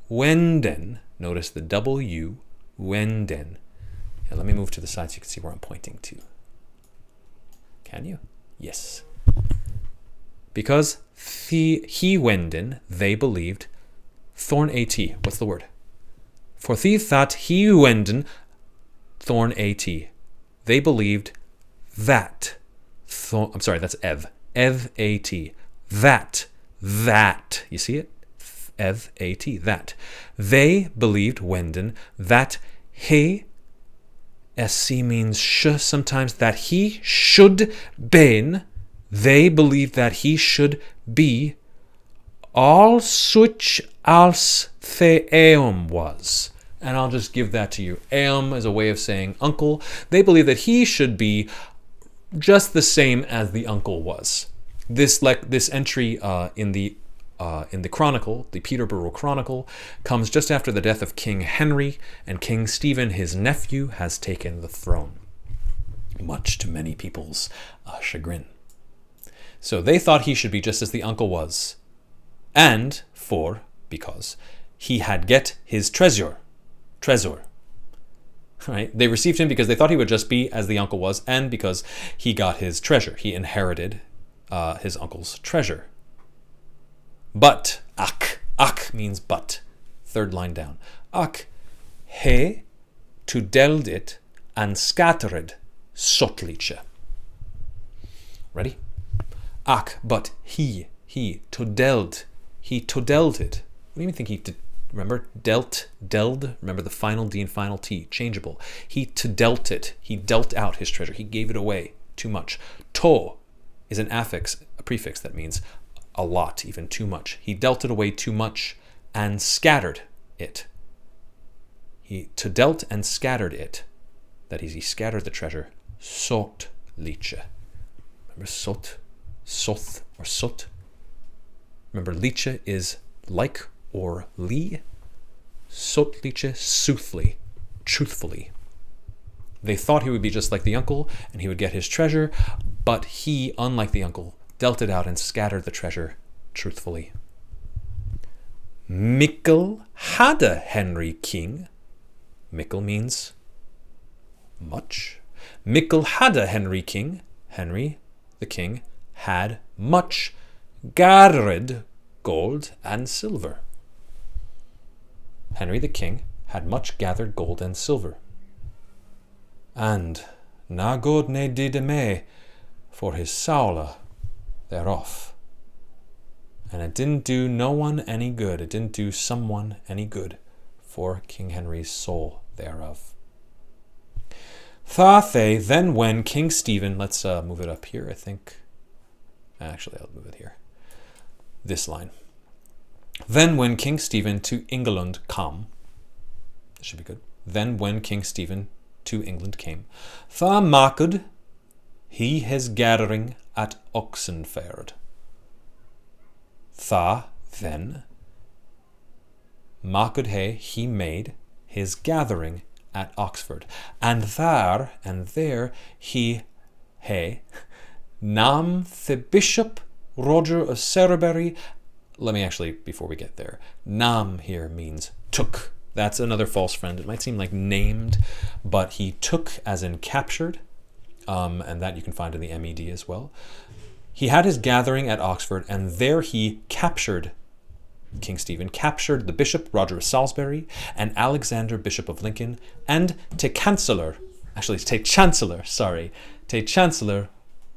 wenden. Notice the double U, wenden. And let me move to the side so you can see where I'm pointing to. Can you? Yes. Because he wenden, they believed. Thorn at. What's the word? For thee that he wenden, thorn at. They believed that. I'm sorry, that's ev. Ev at. That. You see it? Ev at. That. They believed, wenden, that he, sc means sh sometimes, that he should been. They believed that he should be all such als the eum was. And I'll just give that to you. Eum is a way of saying uncle. They believe that he should be just the same as the uncle was. This entry in the Chronicle, the Peterborough Chronicle, comes just after the death of King Henry, and King Stephen, his nephew, has taken the throne, much to many people's chagrin. So they thought he should be just as the uncle was, and because he had get his treasure. Right? They received him because they thought he would just be as the uncle was, and because he got his treasure. He inherited his uncle's treasure. But, ak means but. Third line down. Ak, he, to deld it, and scattered sotliche. Ready? Ak, but he, to deld it. What do you think he did? Remember, deld, remember the final D and final T, changeable. He to dealt it. He dealt out his treasure. He gave it away too much. To is an affix, a prefix that means a lot, even too much. He dealt it away too much and scattered it. He to dealt and scattered it. That is, he scattered the treasure. Sot liche. Remember sot, soth, or sot? Remember, liche is like or li. Sot liche, soothly, truthfully. They thought he would be just like the uncle and he would get his treasure, but he, unlike the uncle, dealt it out and scattered the treasure truthfully. Mikkel hadde Henry king. Mikkel means much. Mikkel hadde Henry king. Henry, the king, had much gathered gold and silver. Henry the king had much gathered gold and silver. And na god ne did me for his saula thereof. And it didn't do no one any good. It didn't do someone any good for King Henry's soul thereof. Thathe, then when King Stephen, let's move it up here, I think. Actually, I'll move it here. This line. Then when King Stephen to England come, this should be good. Then when King Stephen to England came, tha maked he his gathering at Oxenford. Tha then maked he made his gathering at Oxford, and there he nam the bishop Roger of Cerberry. Let me actually, before we get there, nam here means took. That's another false friend. It might seem like named, but he took as in captured and that you can find in the MED as well. He had his gathering at Oxford, and there he captured, King Stephen captured the Bishop Roger of Salisbury and Alexander, Bishop of Lincoln, and Chancellor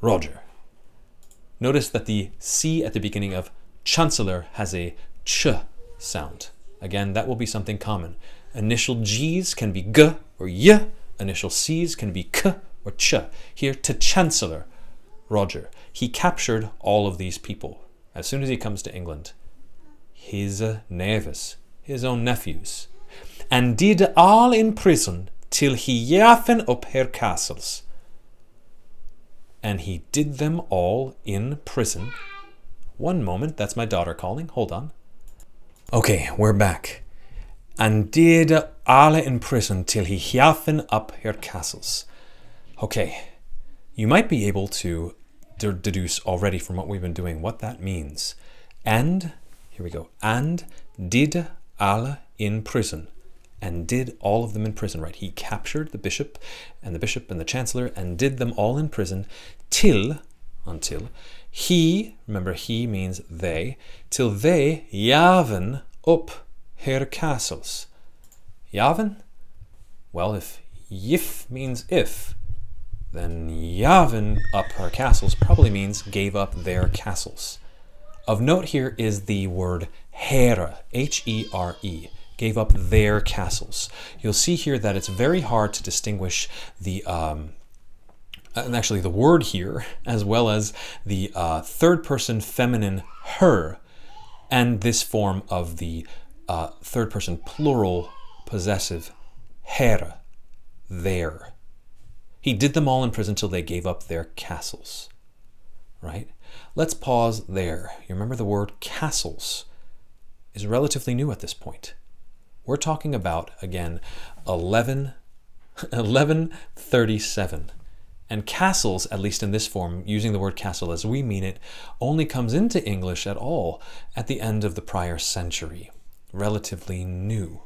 Roger. Notice that the C at the beginning of Chancellor has a ch sound. Again, that will be something common. Initial G's can be G or Y. Initial C's can be K or Ch. Here, to Chancellor Roger. He captured all of these people. As soon as he comes to England, his neves, his own nephews, and did all in prison till he yafen up her castles. And he did them all in prison. One moment, that's my daughter calling. Hold on. Okay, we're back. And did all in prison till he yafen up her castles. Okay, you might be able to deduce already from what we've been doing what that means. And, here we go, and did alle in prison. And did all of them in prison, right? He captured the bishop and the chancellor and did them all in prison until he, remember he means they, till they javen up her castles. Javen? Well, if yif means if, then javen up her castles probably means gave up their castles. Of note here is the word here, H-E-R-E, gave up their castles. You'll see here that it's very hard to distinguish the, and actually the word here, as well as the third person feminine her, and this form of the third person plural possessive here, their. He did them all in prison till they gave up their castles, right? Let's pause there. You remember the word castles is relatively new at this point. We're talking about, again, 1137. And castles, at least in this form, using the word castle as we mean it, only comes into English at all at the end of the prior century. Relatively new.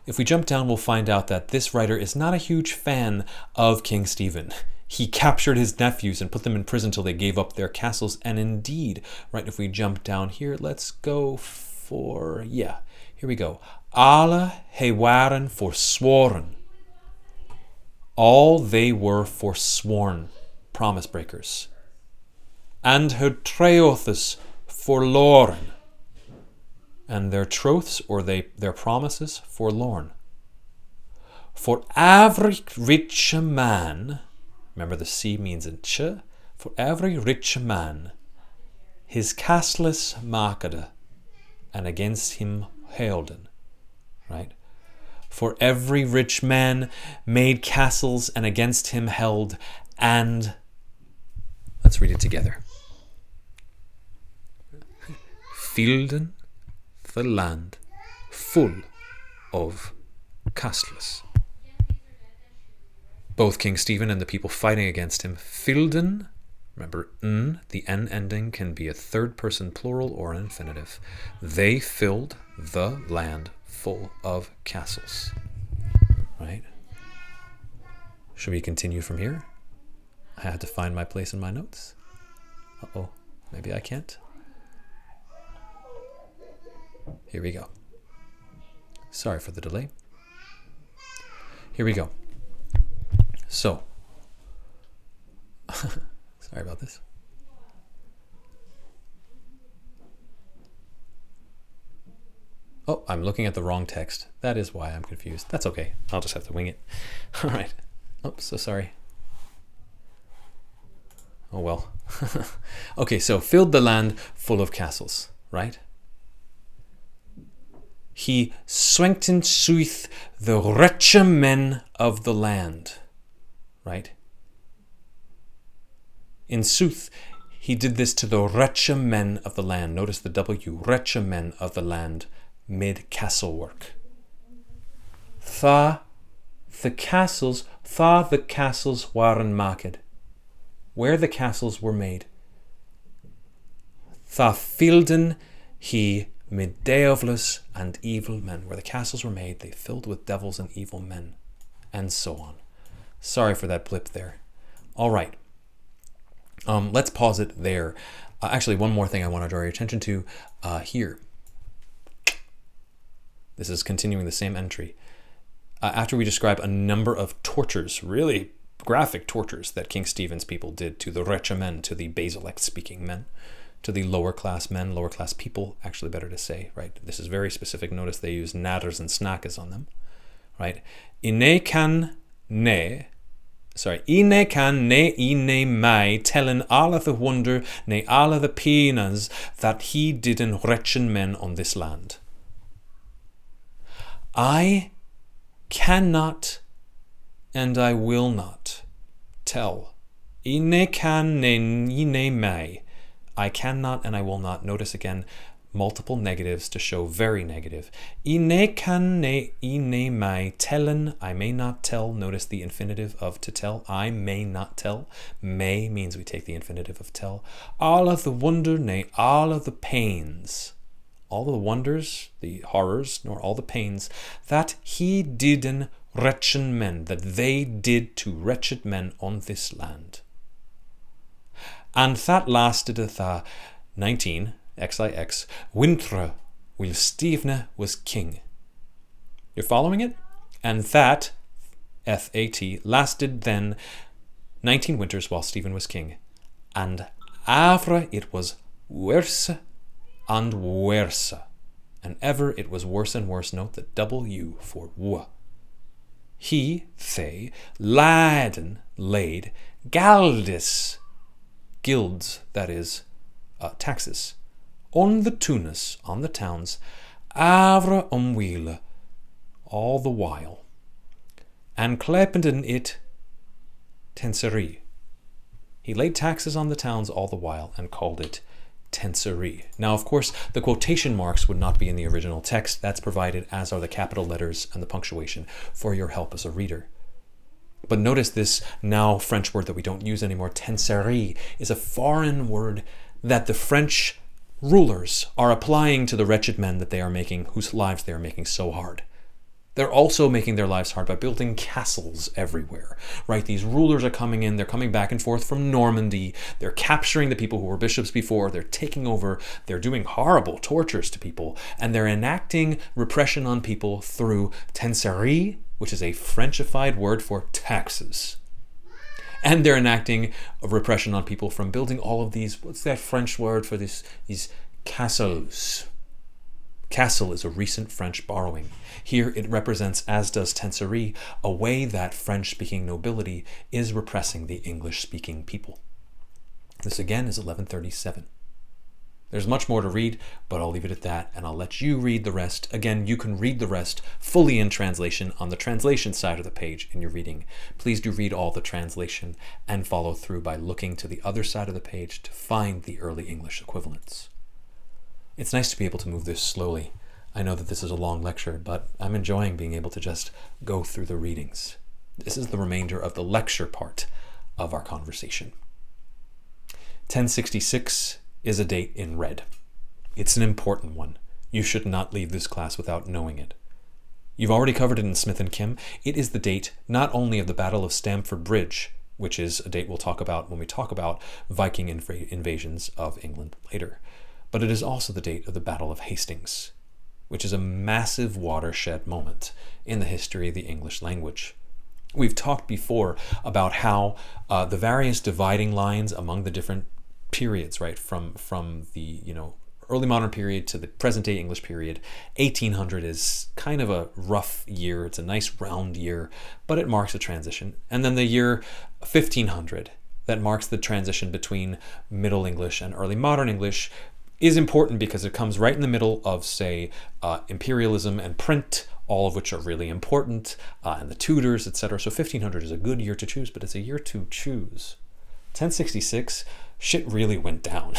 If we jump down, we'll find out that this writer is not a huge fan of King Stephen. He captured his nephews and put them in prison till they gave up their castles. And indeed, right, if we jump down here, let's go for, here we go. Alle he waren forsworen. All they were forsworn, promise breakers. And her troths forlorn. And their troths, or their promises, forlorn. For every rich man, remember the C means in ch, for every rich man, his castles makede, and against him helden, right? For every rich man made castles and against him held, and let's read it together. Fielden the land full of castles. Both King Stephen and the people fighting against him, Fielden, remember the N ending can be a third person plural or an infinitive. They filled the land full of castles. Right? Should we continue from here? I had to find my place in my notes. Uh-oh, maybe I can't. Here we go. Sorry for the delay. Here we go. So, sorry about this. Oh, I'm looking at the wrong text. That is why I'm confused. That's okay. I'll just have to wing it. All right. Oh, so sorry. Oh, well. Okay, so filled the land full of castles, right? He strengthened sooth the riche men of the land, right? In sooth, he did this to the riche men of the land. Notice the W, riche men of the land, mid castle work. The castles waren maked, where the castles were made. The fielden he mid devils and evil men, where the castles were made, they filled with devils and evil men, and so on. Sorry for that blip there. All right. Let's pause it there. Actually, one more thing I want to draw your attention to here. This is continuing the same entry. After we describe a number of tortures, really graphic tortures that King Stephen's people did to the Recha men, to the Baselect-speaking men, to the lower class men, lower class people, actually better to say, right? This is very specific. Notice they use nadders and snakas on them, right? Ine kan ne mai tellen alla the wonder, ne alla the penas that he did in Rechen men on this land. I cannot and I will not tell. Ine kan ne ine mai. I cannot and I will not. Notice again, multiple negatives to show very negative. Ine kan ne ine mai tellen. I may not tell. Notice the infinitive of to tell. I may not tell. May means we take the infinitive of tell. All of the wonder, ne all of the pains. All the wonders, the horrors, nor all the pains that he did in wretched men, that they did to wretched men on this land. And that lasted the 19, XIX, winter, while Stephen was king. You're following it? And that, FAT, lasted then 19 winters while Stephen was king. And after it was worse and worse. And ever it was worse and worse. Note the W for W. He, they, laden, laid, galdis, guilds, that is, taxes, on the tunas, on the towns, avra omwile, all the while, and klependen it tenseri. He laid taxes on the towns all the while and called it tenseri. Now, of course, the quotation marks would not be in the original text. That's provided, as are the capital letters and the punctuation, for your help as a reader. But notice this now French word that we don't use anymore, tenseri, is a foreign word that the French rulers are applying to the wretched men that they are making, whose lives they are making so hard. They're also making their lives hard by building castles everywhere, right? These rulers are coming in, they're coming back and forth from Normandy, they're capturing the people who were bishops before, they're taking over, they're doing horrible tortures to people, and they're enacting repression on people through tenserie, which is a Frenchified word for taxes. And they're enacting a repression on people from building all of these, what's that French word for this? These castles. Castle is a recent French borrowing. Here it represents, as does tenserie, a way that French-speaking nobility is repressing the English-speaking people. This again is 1137. There's much more to read, but I'll leave it at that, and I'll let you read the rest. Again, you can read the rest fully in translation on the translation side of the page in your reading. Please do read all the translation and follow through by looking to the other side of the page to find the early English equivalents. It's nice to be able to move this slowly. I know that this is a long lecture, but I'm enjoying being able to just go through the readings. This is the remainder of the lecture part of our conversation. 1066 is a date in red. It's an important one. You should not leave this class without knowing it. You've already covered it in Smith and Kim. It is the date not only of the Battle of Stamford Bridge, which is a date we'll talk about when we talk about Viking invasions of England later, but it is also the date of the Battle of Hastings, which is a massive watershed moment in the history of the English language. We've talked before about how the various dividing lines among the different periods, right, from the early modern period to the present day English period. 1800 is kind of a rough year. It's a nice round year, but it marks a transition. And then the year 1500, that marks the transition between Middle English and early modern English, is important because it comes right in the middle of, say, imperialism and print, all of which are really important, and the Tudors, etc. So 1500 is a good year to choose, but it's a year to choose. 1066, shit really went down.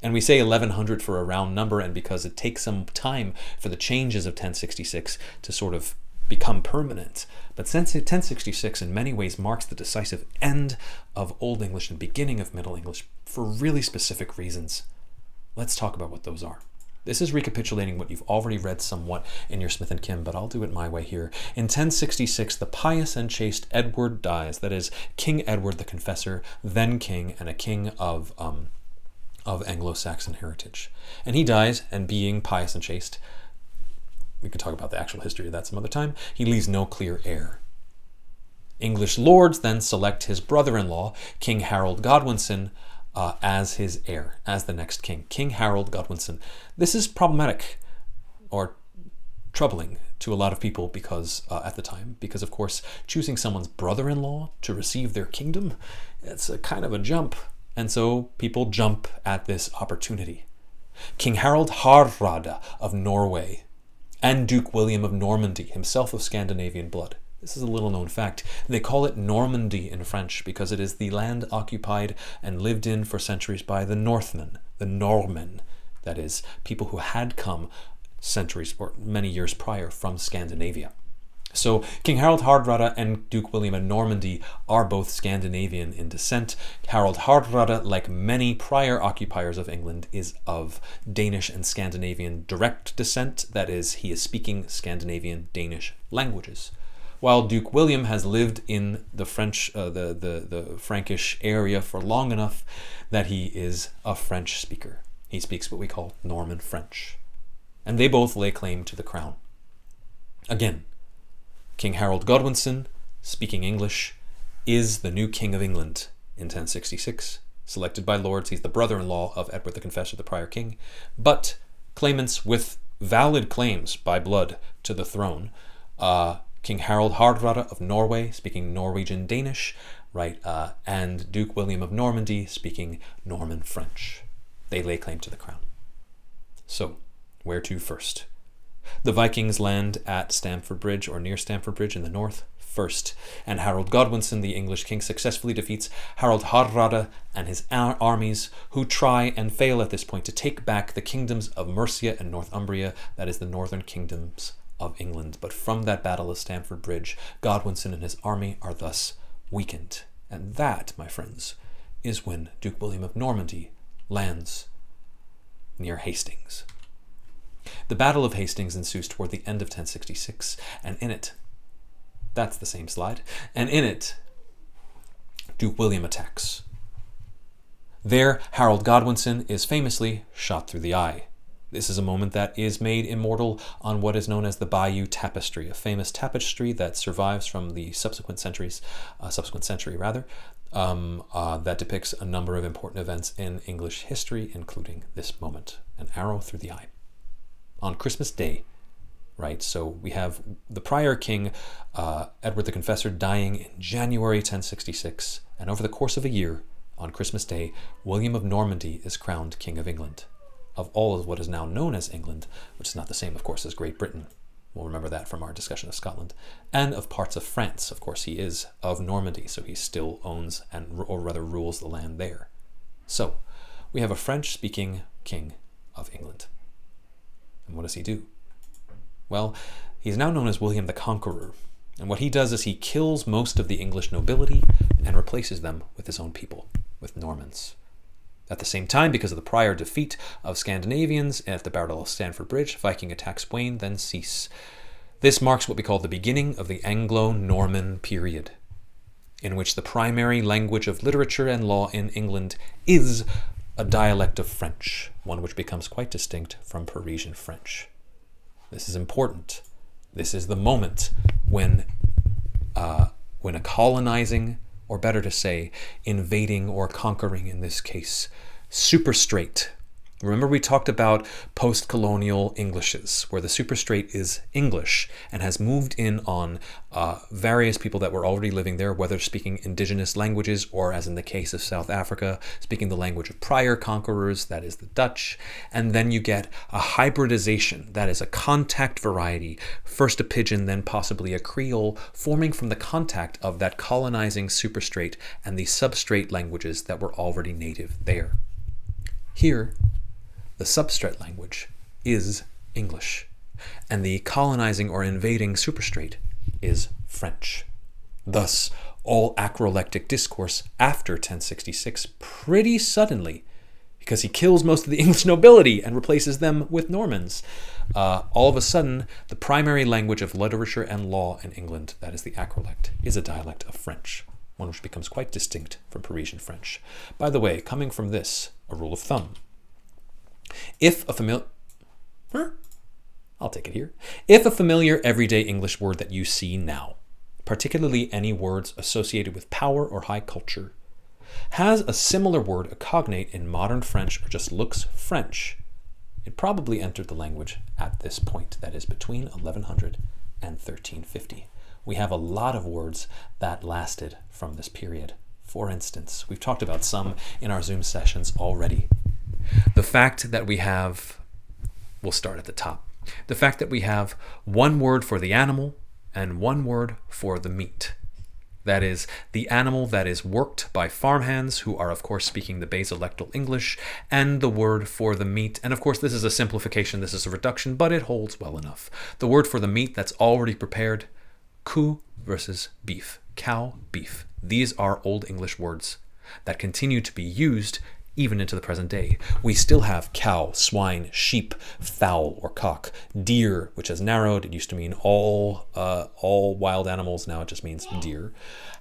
And we say 1100 for a round number, and because it takes some time for the changes of 1066 to sort of become permanent. But since 1066 in many ways marks the decisive end of Old English and beginning of Middle English for really specific reasons. Let's talk about what those are. This is recapitulating what you've already read somewhat in your Smith and Kim, but I'll do it my way here. In 1066, the pious and chaste Edward dies. That is, King Edward the Confessor, then king, and a king of Anglo-Saxon heritage. And he dies, and being pious and chaste, we could talk about the actual history of that some other time, he leaves no clear heir. English lords then select his brother-in-law, King Harold Godwinson, as his heir, as the next king. King Harold Godwinson. This is problematic or troubling to a lot of people because at the time, because of course choosing someone's brother-in-law to receive their kingdom, it's a kind of a jump. And so people jump at this opportunity. King Harald Hardrada of Norway and Duke William of Normandy, himself of Scandinavian blood. This is a little known fact. They call it Normandy in French because it is the land occupied and lived in for centuries by the Northmen, the Norman, that is, people who had come centuries or many years prior from Scandinavia. So King Harald Hardrada and Duke William of Normandy are both Scandinavian in descent. Harald Hardrada, like many prior occupiers of England, is of Danish and Scandinavian direct descent. That is, he is speaking Scandinavian Danish languages. While Duke William has lived in the French, the Frankish area for long enough that he is a French speaker. He speaks what we call Norman French. And they both lay claim to the crown. Again, King Harold Godwinson, speaking English, is the new King of England in 1066. Selected by lords, he's the brother-in-law of Edward the Confessor, the prior king. But claimants with valid claims by blood to the throne, King Harald Hardrada of Norway, speaking Norwegian Danish, right, and Duke William of Normandy, speaking Norman French. They lay claim to the crown. So, where to first? The Vikings land at Stamford Bridge, or near Stamford Bridge in the north, first, and Harold Godwinson, the English king, successfully defeats Harald Hardrada and his armies, who try and fail at this point to take back the kingdoms of Mercia and Northumbria, that is, the northern kingdoms of England. But from that battle of Stamford Bridge, Godwinson and his army are thus weakened. And that, my friends, is when Duke William of Normandy lands near Hastings. The Battle of Hastings ensues toward the end of 1066, and in it, that's the same slide, and in it, Duke William attacks. There, Harold Godwinson is famously shot through the eye. This is a moment that is made immortal on what is known as the Bayeux Tapestry, a famous tapestry that survives from the subsequent century, that depicts a number of important events in English history, including this moment, an arrow through the eye. On Christmas Day, right, so we have the prior king, Edward the Confessor, dying in January 1066, and over the course of a year, on Christmas Day, William of Normandy is crowned King of England, of all of what is now known as England, which is not the same, of course, as Great Britain. We'll remember that from our discussion of Scotland. And of parts of France. Of course, he is of Normandy, so he still owns or rather rules the land there. So, we have a French-speaking king of England. And what does he do? Well, he's now known as William the Conqueror. And what he does is he kills most of the English nobility and replaces them with his own people, with Normans. At the same time, because of the prior defeat of Scandinavians at the Battle of Stamford Bridge, Viking attacks wane, then cease. This marks what we call the beginning of the Anglo-Norman period, in which the primary language of literature and law in England is a dialect of French, one which becomes quite distinct from Parisian French. This is important. This is the moment when a colonizing, or better to say, invading or conquering in this case, superstrate. Remember we talked about post-colonial Englishes, where the superstrate is English and has moved in on various people that were already living there, whether speaking indigenous languages or, as in the case of South Africa, speaking the language of prior conquerors, that is the Dutch. And then you get a hybridization, that is a contact variety, first a pidgin, then possibly a Creole, forming from the contact of that colonizing superstrate and the substrate languages that were already native there. Here, the substrate language is English, and the colonizing or invading superstrate is French. Thus, all acrolectic discourse after 1066 pretty suddenly because he kills most of the English nobility and replaces them with Normans. All of a sudden, the primary language of literature and law in England, that is the acrolect, is a dialect of French, one which becomes quite distinct from Parisian French. By the way, coming from this, a rule of thumb. If a familiar... I'll take it here. If a familiar everyday English word that you see now, particularly any words associated with power or high culture, has a similar word, a cognate in modern French, or just looks French, it probably entered the language at this point, that is between 1100 and 1350. We have a lot of words that lasted from this period. For instance, we've talked about some in our Zoom sessions already. The fact that we have, we'll start at the top, the fact that we have one word for the animal and one word for the meat. That is, the animal that is worked by farmhands, who are, of course, speaking the basolectal English, and the word for the meat. And, of course, this is a simplification, this is a reduction, but it holds well enough. The word for the meat that's already prepared, cou versus beef, cow, beef. These are Old English words that continue to be used even into the present day. We still have cow, swine, sheep, fowl or cock, deer, which has narrowed. It used to mean all wild animals. Now it just means deer.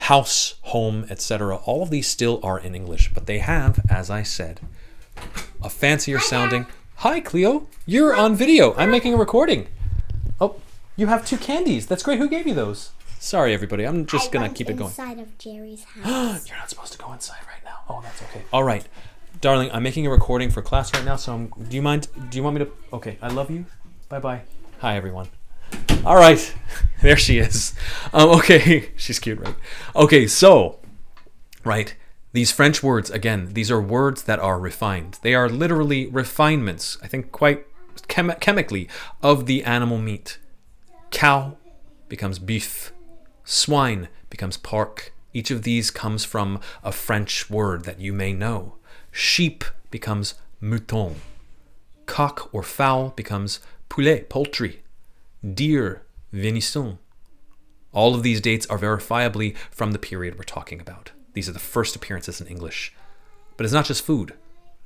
House, home, etc. All of these still are in English, but they have, as I said, a fancier sounding... Hi, Cleo. You're on video. I'm making a recording. Oh, you have 2 candies. That's great. Who gave you those? Sorry, everybody. I'm just going to keep it going. Inside of Jerry's house. You're not supposed to go inside right now. Oh, that's okay. All right. Darling, I'm making a recording for class right now, so do you want me to... Okay, I love you. Bye-bye. Hi, everyone. All right. There she is. Okay. She's cute, right? Okay, so, right, these French words, again, these are words that are refined. They are literally refinements, I think quite chemically, of the animal meat. Cow becomes beef. Swine becomes pork. Each of these comes from a French word that you may know. Sheep becomes mouton. Cock or fowl becomes poulet, poultry. Deer, venison. All of these dates are verifiably from the period we're talking about. These are the first appearances in English. But it's not just food.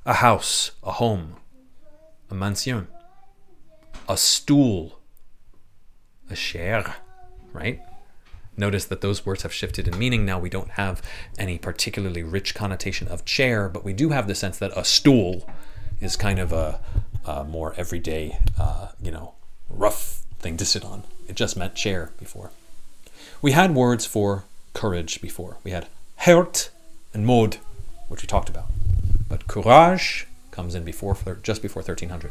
A house, a home, a mansion, a stool, a chair, right? Notice that those words have shifted in meaning. Now we don't have any particularly rich connotation of chair, but we do have the sense that a stool is kind of a more everyday, rough thing to sit on. It just meant chair before. We had words for courage before. We had hert and mode, which we talked about. But courage comes in just before 1300.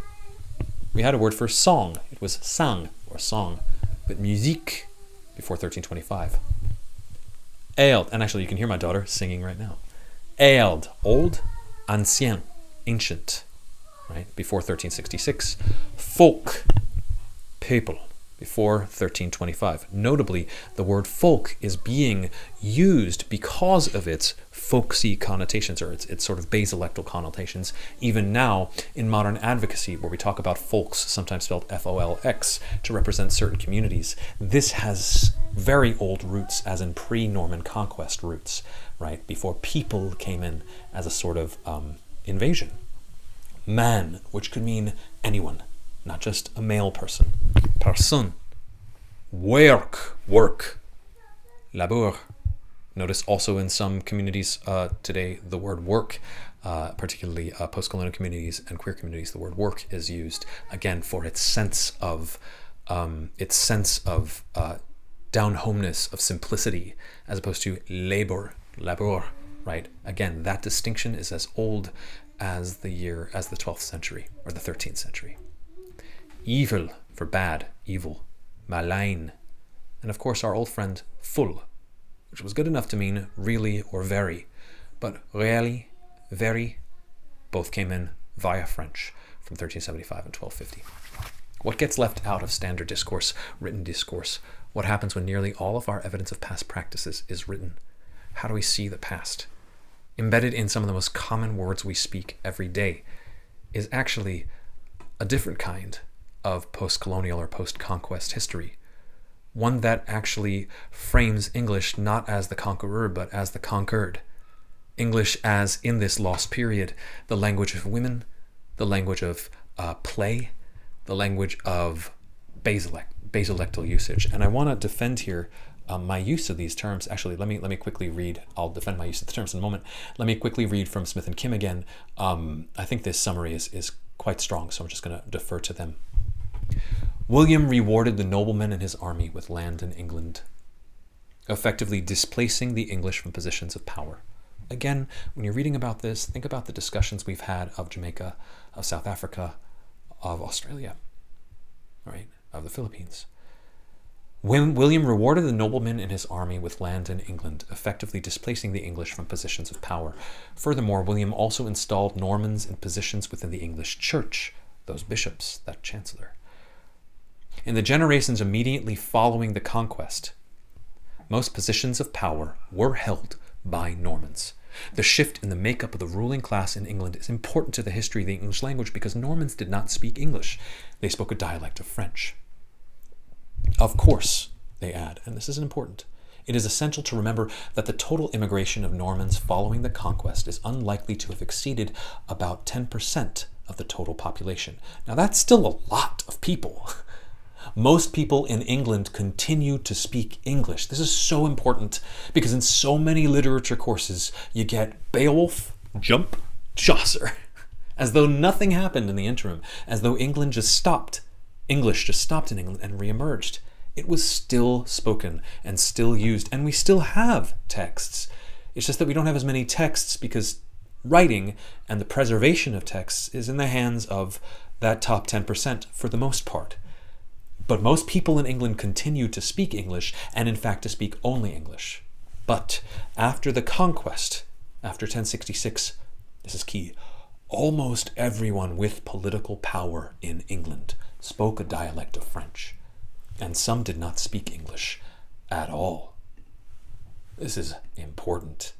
We had a word for song. It was sang, or song. But musique, before 1325. Ailed, and actually you can hear my daughter singing right now. Ailed, old, ancien, ancient, right? Before 1366. Folk, people, before 1325. Notably, the word folk is being used because of its folksy connotations, or its sort of basolectal connotations, even now in modern advocacy, where we talk about folks, sometimes spelled F-O-L-X, to represent certain communities. This has very old roots, as in pre-Norman conquest roots, right? Before people came in as a sort of invasion. Man, which could mean anyone, not just a male person. Person. Work. Labour. Notice also in some communities today, the word work, particularly post-colonial communities and queer communities, the word work is used, again, for its sense of down-homeness, of simplicity, as opposed to labor, right? Again, that distinction is as old as the 12th century or the 13th century. Evil, for bad, evil. Malign. And of course, our old friend, full, which was good enough to mean really or very, but really, very, both came in via French from 1375 and 1250. What gets left out of standard discourse, written discourse? What happens when nearly all of our evidence of past practices is written? How do we see the past? Embedded in some of the most common words we speak every day is actually a different kind of post-colonial or post-conquest history. One that actually frames English not as the conqueror, but as the conquered. English as, in this lost period, the language of women, the language of play, the language of basolectal usage. And I want to defend here my use of these terms. Actually, let me quickly read. I'll defend my use of the terms in a moment. Let me quickly read from Smith and Kim again. I think this summary is quite strong, so I'm just going to defer to them. William rewarded the noblemen in his army with land in England, effectively displacing the English from positions of power. Again, when you're reading about this, think about the discussions we've had of Jamaica, of South Africa, of Australia, right, of the Philippines. When William rewarded the noblemen in his army with land in England, effectively displacing the English from positions of power. Furthermore, William also installed Normans in positions within the English church, those bishops, that chancellor. In the generations immediately following the conquest, most positions of power were held by Normans. The shift in the makeup of the ruling class in England is important to the history of the English language because Normans did not speak English. They spoke a dialect of French. Of course, they add, and this is important, it is essential to remember that the total immigration of Normans following the conquest is unlikely to have exceeded about 10% of the total population. Now that's still a lot of people. Most people in England continue to speak English. This is so important because in so many literature courses, you get Beowulf, Jump, Chaucer, as though nothing happened in the interim, as though England just stopped. English just stopped in England and re-emerged. It was still spoken and still used, and we still have texts. It's just that we don't have as many texts because writing and the preservation of texts is in the hands of that top 10% for the most part. But most people in England continue to speak English, and in fact to speak only English. But after the conquest, after 1066, this is key, almost everyone with political power in England spoke a dialect of French, and some did not speak English at all. This is important.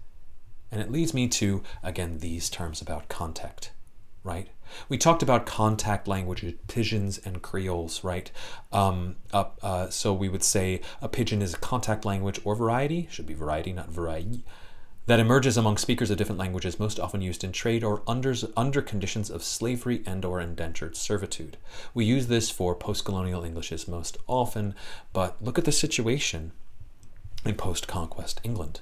And it leads me to, again, these terms about contact, right? We talked about contact languages, pidgins and creoles, right? So we would say a pidgin is a contact language or variety, should be variety, not variety, that emerges among speakers of different languages, most often used in trade or under conditions of slavery and or indentured servitude. We use this for post-colonial Englishes most often, but look at the situation in post-conquest England.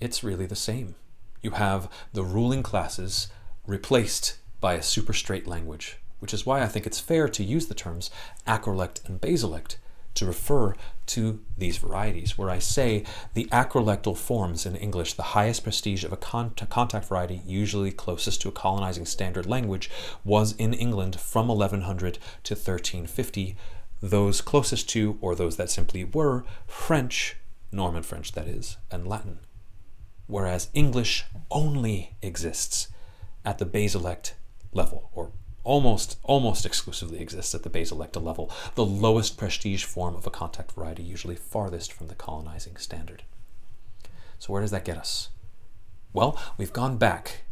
It's really the same. You have the ruling classes replaced by a super straight language, which is why I think it's fair to use the terms acrolect and basolect to refer to these varieties, where I say the acrolectal forms in English, the highest prestige of a contact variety, usually closest to a colonizing standard language, was in England from 1100 to 1350. Those closest to, or those that simply were, French, Norman French that is, and Latin. Whereas English only exists at the basolect level, or almost exclusively exists at the basolectal level, the lowest prestige form of a contact variety, usually farthest from the colonizing standard. So where does that get us? Well, we've gone back,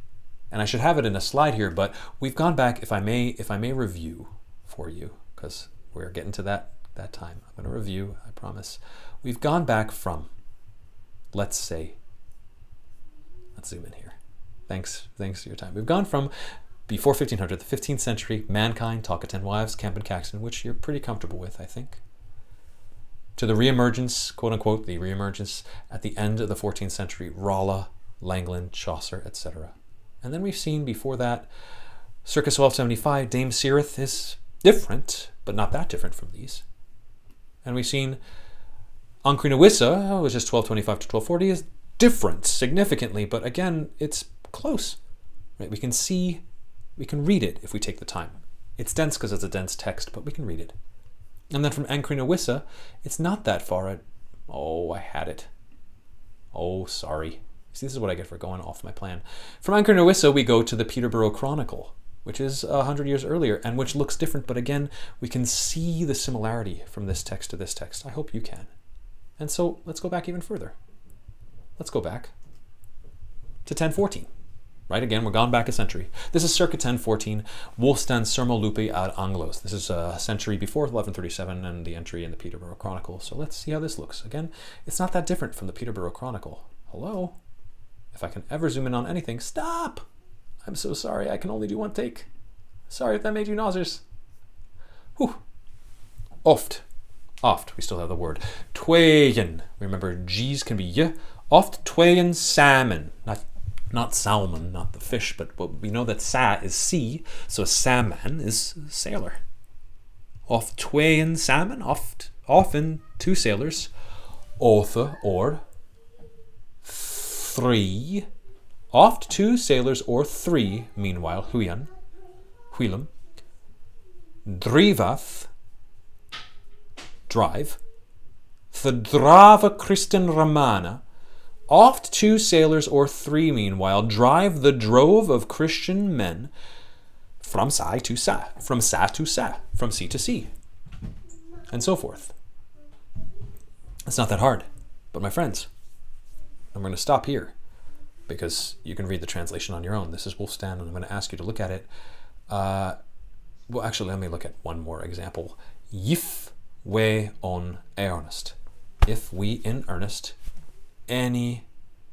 and I should have it in a slide here, but we've gone back, if I may review for you, because we're getting to that time. I'm going to review, I promise. We've gone back from, let's zoom in here. Thanks for your time. We've gone from before 1500, the 15th century, mankind, talk of 10 wives, Camp and Caxton, which you're pretty comfortable with, I think, to the re-emergence, quote unquote, the re-emergence at the end of the 14th century, Rolla, Langland, Chaucer, etc. And then we've seen before that, circa 1275, Dame Searith is different, but not that different from these. And we've seen Ancrena Wissa, which is 1225 to 1240, is different significantly, but again, it's close. Right? We can read it if we take the time. It's dense because it's a dense text, but we can read it. And then from Ancrena Wissa, it's not that far. I had it. Oh, sorry. See, this is what I get for going off my plan. From Ancrena Wissa, we go to the Peterborough Chronicle, which is 100 years earlier, and which looks different, but again, we can see the similarity from this text to this text. I hope you can. And so let's go back even further. Let's go back to 1014. Right, again, we're gone back a century. This is circa 1014, Wulfstan Sermo Lupi ad Anglos. This is a century before 1137 and the entry in the Peterborough Chronicle. So let's see how this looks. Again, it's not that different from the Peterborough Chronicle. Hello? If I can ever zoom in on anything, stop! I'm so sorry, I can only do one take. Sorry if that made you nauseous. Whew. Oft. We still have the word. Tweeën. Remember, G's can be y. Oft tweeën salmon. Not salmon, not the fish, but we know that sa is sea, so a salmon is sailor. Oft tweeën salmon. Often two sailors. Othe or three. Oft two sailors or three, meanwhile, huian, huilum. Drivath, drive. Thedrava Christen Ramana. Oft two sailors or three, meanwhile, drive the drove of Christian men from sa to sa, from sa to sa, from sea to sea, and so forth. It's not that hard, but my friends, I'm going to stop here because you can read the translation on your own. This is Wolfstan, and I'm going to ask you to look at it. Well, actually, let me look at one more example. If we on earnest. If we in earnest, any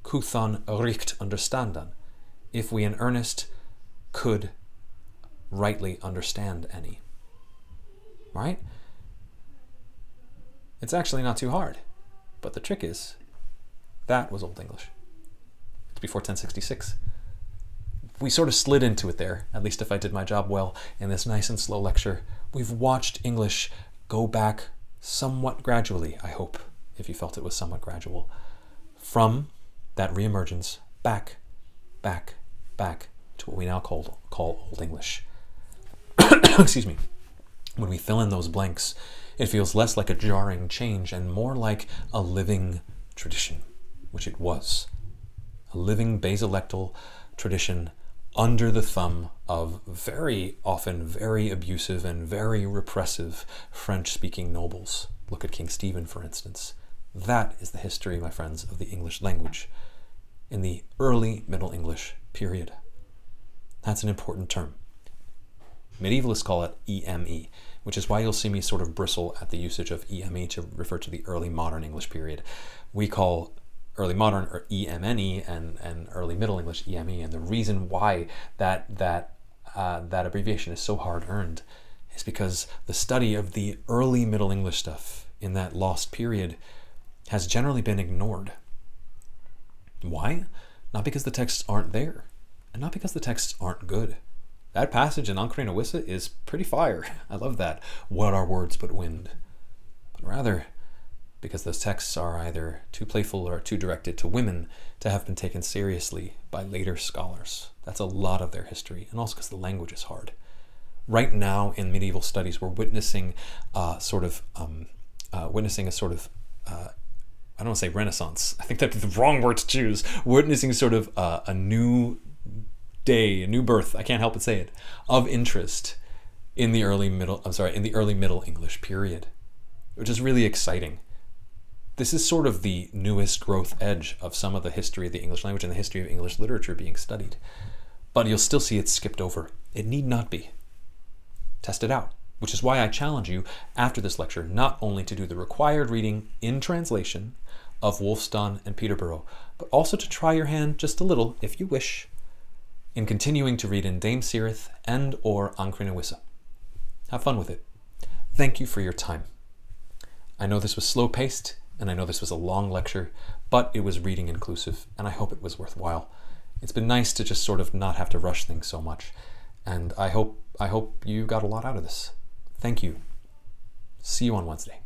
kuthan richt understanden. If we in earnest could rightly understand any. Right? It's actually not too hard. But the trick is, that was Old English. It's before 1066. We sort of slid into it there, at least if I did my job well in this nice and slow lecture. We've watched English go back somewhat gradually, I hope, if you felt it was somewhat gradual, from that re-emergence back to what we now call Old English. Excuse me. When we fill in those blanks, it feels less like a jarring change and more like a living tradition, which it was. A living basilectal tradition under the thumb of very often very abusive and very repressive French-speaking nobles. Look at King Stephen, for instance. That is the history, my friends, of the English language in the early Middle English period. That's an important term. Medievalists call it EME, which is why you'll see me sort of bristle at the usage of EME to refer to the early modern English period. We call early modern or EMNE and early Middle English EME, and the reason why that abbreviation is so hard earned is because the study of the early Middle English stuff in that lost period has generally been ignored. Why? Not because the texts aren't there, and not because the texts aren't good. That passage in An Wissa is pretty fire. I love that. What are words but wind? But rather, because those texts are either too playful or too directed to women to have been taken seriously by later scholars. That's a lot of their history, and also because the language is hard. Right now in medieval studies, we're witnessing a sort of, I don't want to say renaissance. I think that's the wrong word to choose. We're witnessing sort of a new day, a new birth, I can't help but say it, of interest in the early Middle English period, which is really exciting. This is sort of the newest growth edge of some of the history of the English language and the history of English literature being studied. But you'll still see it skipped over. It need not be. Test it out, which is why I challenge you after this lecture not only to do the required reading in translation of Wulfstan and Peterborough, but also to try your hand just a little, if you wish, in continuing to read in Dame Sirith and or An Wissa. Have fun with it. Thank you for your time. I know this was slow-paced, and I know this was a long lecture, but it was reading inclusive, and I hope it was worthwhile. It's been nice to just sort of not have to rush things so much, and I hope you got a lot out of this. Thank you. See you on Wednesday.